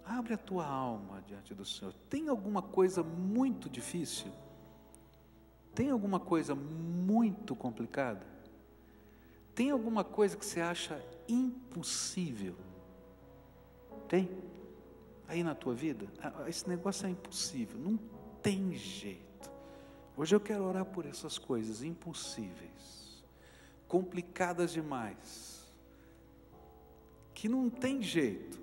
Abre a tua alma diante do Senhor. Tem alguma coisa muito difícil? Tem alguma coisa muito complicada? Tem alguma coisa que você acha impossível? Tem? Aí na tua vida? Esse negócio é impossível, não tem jeito. Hoje eu quero orar por essas coisas impossíveis, complicadas demais, que não tem jeito.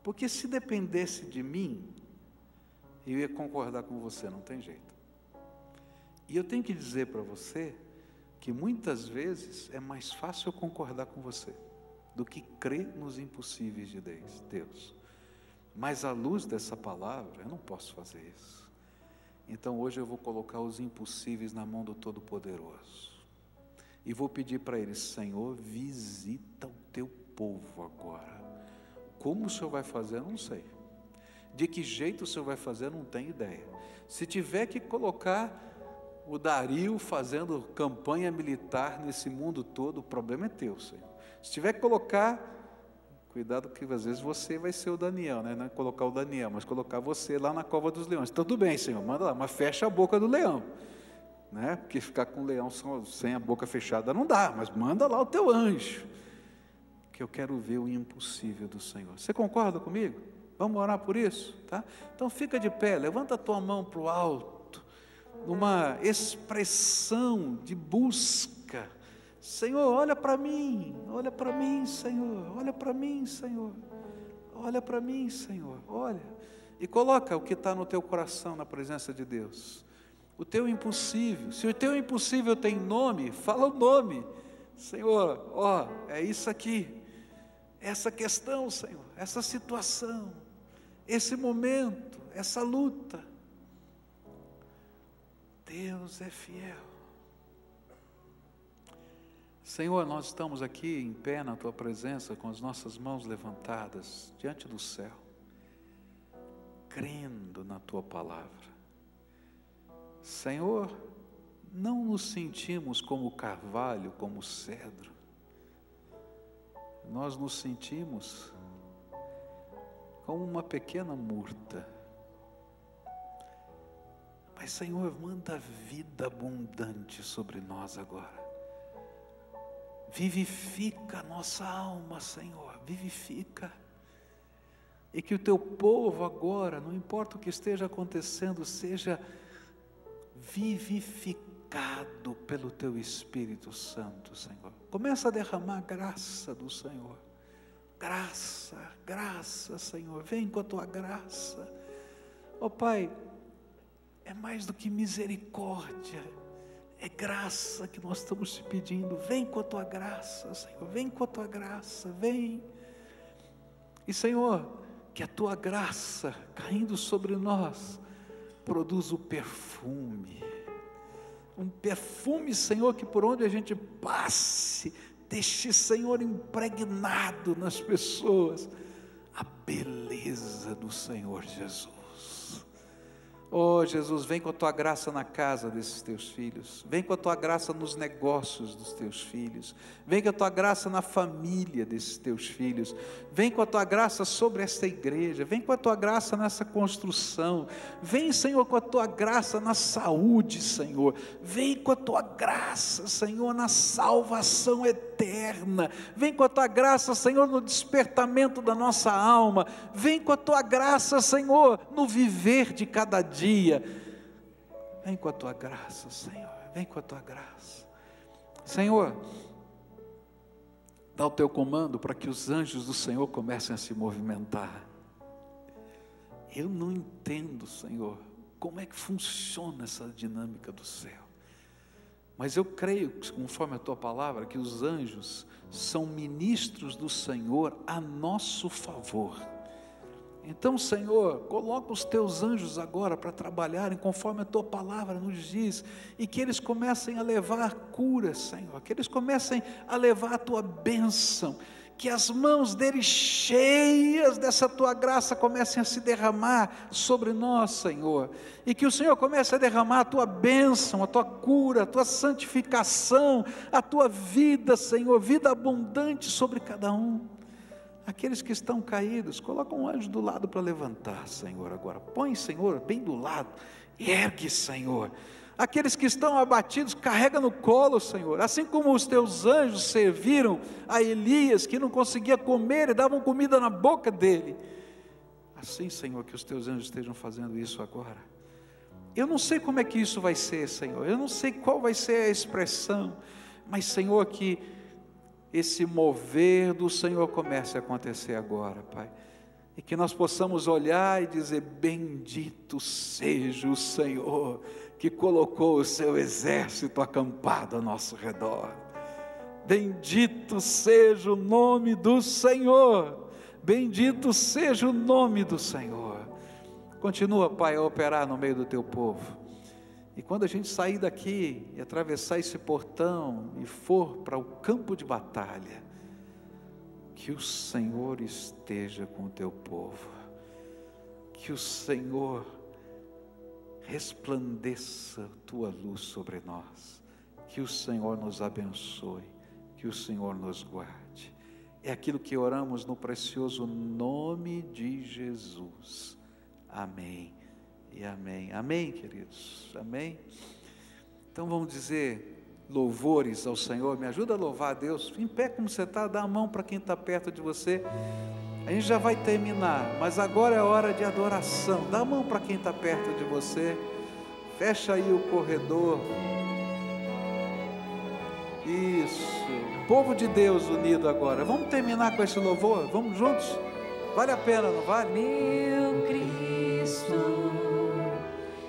Porque se dependesse de mim, eu ia concordar com você, não tem jeito. E eu tenho que dizer para você que muitas vezes é mais fácil eu concordar com você do que crer nos impossíveis de Deus. Mas à luz dessa palavra, eu não posso fazer isso. Então hoje eu vou colocar os impossíveis na mão do Todo-Poderoso. E vou pedir para Ele: Senhor, visita o teu povo agora. Como o Senhor vai fazer, eu não sei. De que jeito o Senhor vai fazer, eu não tenho ideia. Se tiver que colocar o Dario fazendo campanha militar nesse mundo todo, o problema é teu, Senhor. Se tiver que colocar, cuidado que às vezes você vai ser o Daniel, né? Não é colocar o Daniel, mas colocar você lá na cova dos leões. Tudo bem, Senhor, manda lá, mas fecha a boca do leão, né? Porque ficar com o leão sem a boca fechada não dá, mas manda lá o teu anjo, que eu quero ver o impossível do Senhor. Você concorda comigo? Vamos orar por isso, tá? Então fica de pé, levanta a tua mão para o alto, numa expressão de busca. Senhor, olha para mim, Senhor, olha para mim, Senhor, olha para mim, Senhor, olha, e coloca o que está no teu coração na presença de Deus, o teu impossível. Se o teu impossível tem nome, fala o nome. Senhor, ó, é isso aqui, essa questão, Senhor, essa situação, esse momento, essa luta. Deus é fiel. Senhor, nós estamos aqui em pé na Tua presença, com as nossas mãos levantadas diante do céu, crendo na Tua palavra. Senhor, não nos sentimos como carvalho, como cedro. Nós nos sentimos como uma pequena murta. Mas, Senhor, manda vida abundante sobre nós agora. Vivifica a nossa alma, Senhor, vivifica. E que o teu povo agora, não importa o que esteja acontecendo, seja vivificado pelo teu Espírito Santo, Senhor. Começa a derramar a graça do Senhor. Graça, graça, Senhor, vem com a tua graça. Ó Pai, é mais do que misericórdia, é graça que nós estamos te pedindo. Vem com a tua graça, Senhor, vem com a tua graça, vem. E Senhor, que a tua graça caindo sobre nós produza o perfume, um perfume, Senhor, que por onde a gente passe, deixe, Senhor, impregnado nas pessoas a beleza do Senhor Jesus. Oh Jesus, vem com a tua graça na casa desses teus filhos, vem com a tua graça nos negócios dos teus filhos, vem com a tua graça na família desses teus filhos, vem com a tua graça sobre esta igreja, vem com a tua graça nessa construção, vem, Senhor, com a tua graça na saúde, Senhor, vem com a tua graça, Senhor, na salvação eterna, vem com a tua graça, Senhor, no despertamento da nossa alma, vem com a tua graça, Senhor, no viver de cada dia. Vem com a tua graça, Senhor, vem com a tua graça. Senhor, dá o teu comando para que os anjos do Senhor comecem a se movimentar. Eu não entendo, Senhor, como é que funciona essa dinâmica do céu, mas eu creio, conforme a tua palavra, que os anjos são ministros do Senhor a nosso favor. Então, Senhor, coloca os teus anjos agora para trabalharem conforme a tua palavra nos diz, e que eles comecem a levar cura, Senhor, que eles comecem a levar a tua bênção, que as mãos deles cheias dessa tua graça comecem a se derramar sobre nós, Senhor, e que o Senhor comece a derramar a tua bênção, a tua cura, a tua santificação, a tua vida, Senhor, vida abundante sobre cada um. Aqueles que estão caídos, coloca um anjo do lado para levantar, Senhor, agora. Põe, Senhor, bem do lado. Ergue, Senhor, Aqueles que estão abatidos, carrega no colo, Senhor. Assim como os teus anjos serviram a Elias, que não conseguia comer e davam comida na boca dele. Assim, Senhor, que os teus anjos estejam fazendo isso agora. Eu não sei como é que isso vai ser, Senhor. Eu não sei qual vai ser a expressão. Mas, Senhor, que esse mover do Senhor comece a acontecer agora, Pai. E que nós possamos olhar e dizer: bendito seja o Senhor, que colocou o seu exército acampado ao nosso redor. Bendito seja o nome do Senhor. Bendito seja o nome do Senhor. Continua, Pai, a operar no meio do teu povo. E quando a gente sair daqui e atravessar esse portão e for para o campo de batalha, que o Senhor esteja com o teu povo. Que o Senhor resplandeça a tua luz sobre nós. Que o Senhor nos abençoe. Que o Senhor nos guarde. É aquilo que oramos no precioso nome de Jesus. Amém e amém. Amém, queridos? Amém? Então vamos dizer louvores ao Senhor. Me ajuda a louvar a Deus. Em pé como você está, dá a mão para quem está perto de você. A gente já vai terminar, mas agora é hora de adoração. Dá a mão para quem está perto de você. Fecha aí o corredor. Isso. Povo de Deus unido agora. Vamos terminar com esse louvor? Vamos juntos? Vale a pena, não vale? Meu Cristo,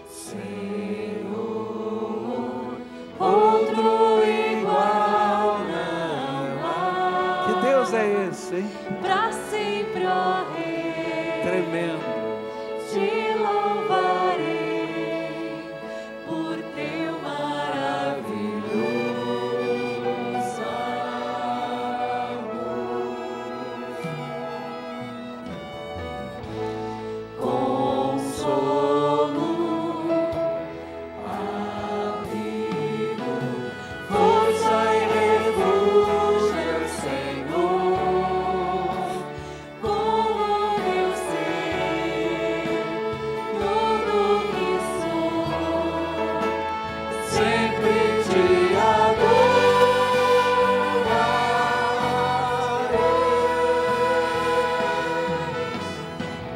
Senhor, outro igual não há. Que Deus é esse, hein? Pra sempre, ó Rei, Tremendo. te louvarei por teu maravilhoso amor. Consolo, abrigo, força e refúgio, Senhor, como meu ser, tudo que sou, sempre te adorarei.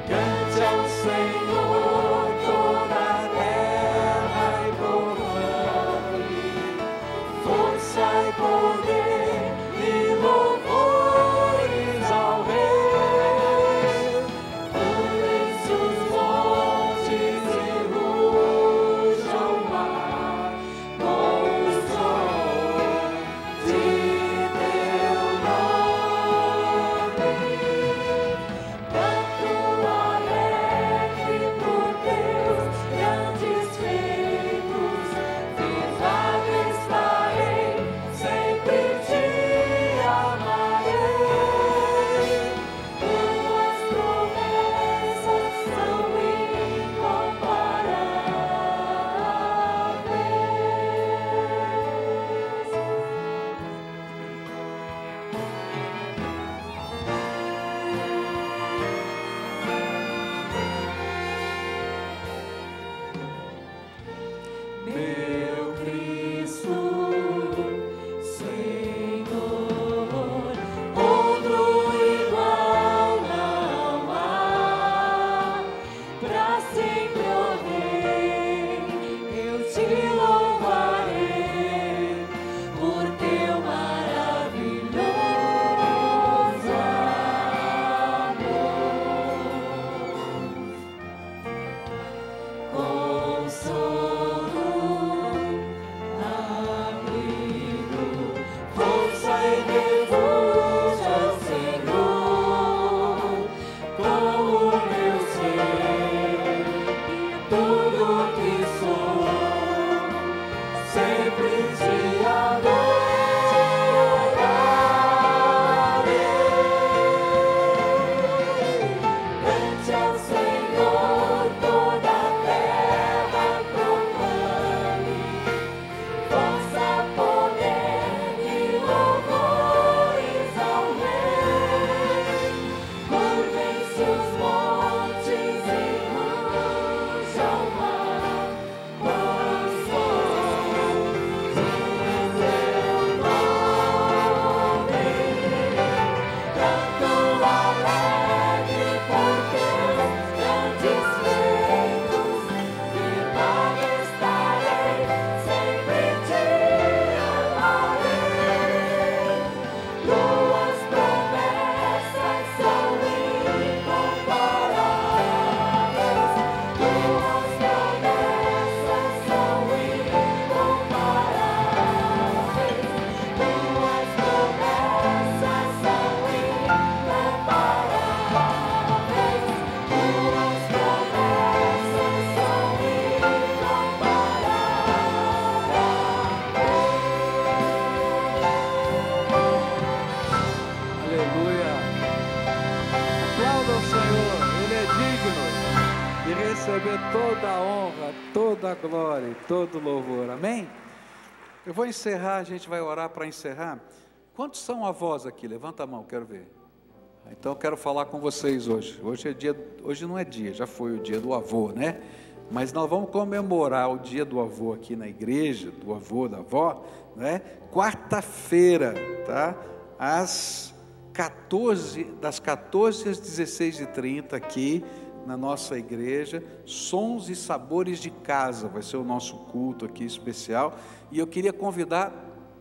Cante ao Senhor toda a terra e proclame força e poder e louvores ao Rei. Pulem-se os montes e ruja o mar com o som de teu nome. Canto alegre por teus grandes feitos, milagres farei, sempre te amarei. Tuas promessas são incomparáveis. Meu Cristo, Senhor, outro igual não há. Pra sempre, ó Rei, eu te louvarei por teu maravilhoso amor. Consolo, abrigo, força e refúgio, Senhor, como meu ser, Receber toda a honra, toda a glória e todo o louvor, amém? Eu vou encerrar, a gente vai orar para encerrar. Quantos são avós aqui? Levanta a mão, quero ver. Então eu quero falar com vocês hoje. Hoje não é dia, já foi o dia do avô, né? Mas nós vamos comemorar o dia do avô aqui na igreja, do avô, da avó, né? Quarta-feira, tá? Das 14 às 16h30 aqui na nossa igreja, Sons e Sabores de Casa, vai ser o nosso culto aqui especial, e eu queria convidar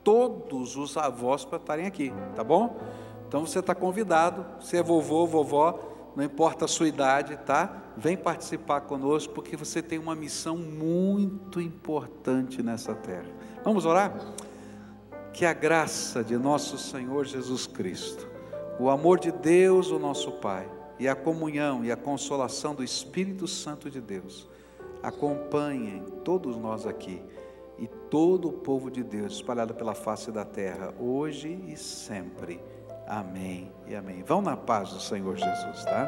todos os avós para estarem aqui, tá bom? Então você está convidado, se é vovô, vovó, não importa a sua idade, tá? Vem participar conosco, porque você tem uma missão muito importante nessa terra. Vamos orar? Que a graça de nosso Senhor Jesus Cristo, o amor de Deus, o nosso Pai, e a comunhão e a consolação do Espírito Santo de Deus acompanhem todos nós aqui e todo o povo de Deus espalhado pela face da terra, hoje e sempre. Amém e amém. Vão na paz do Senhor Jesus, tá?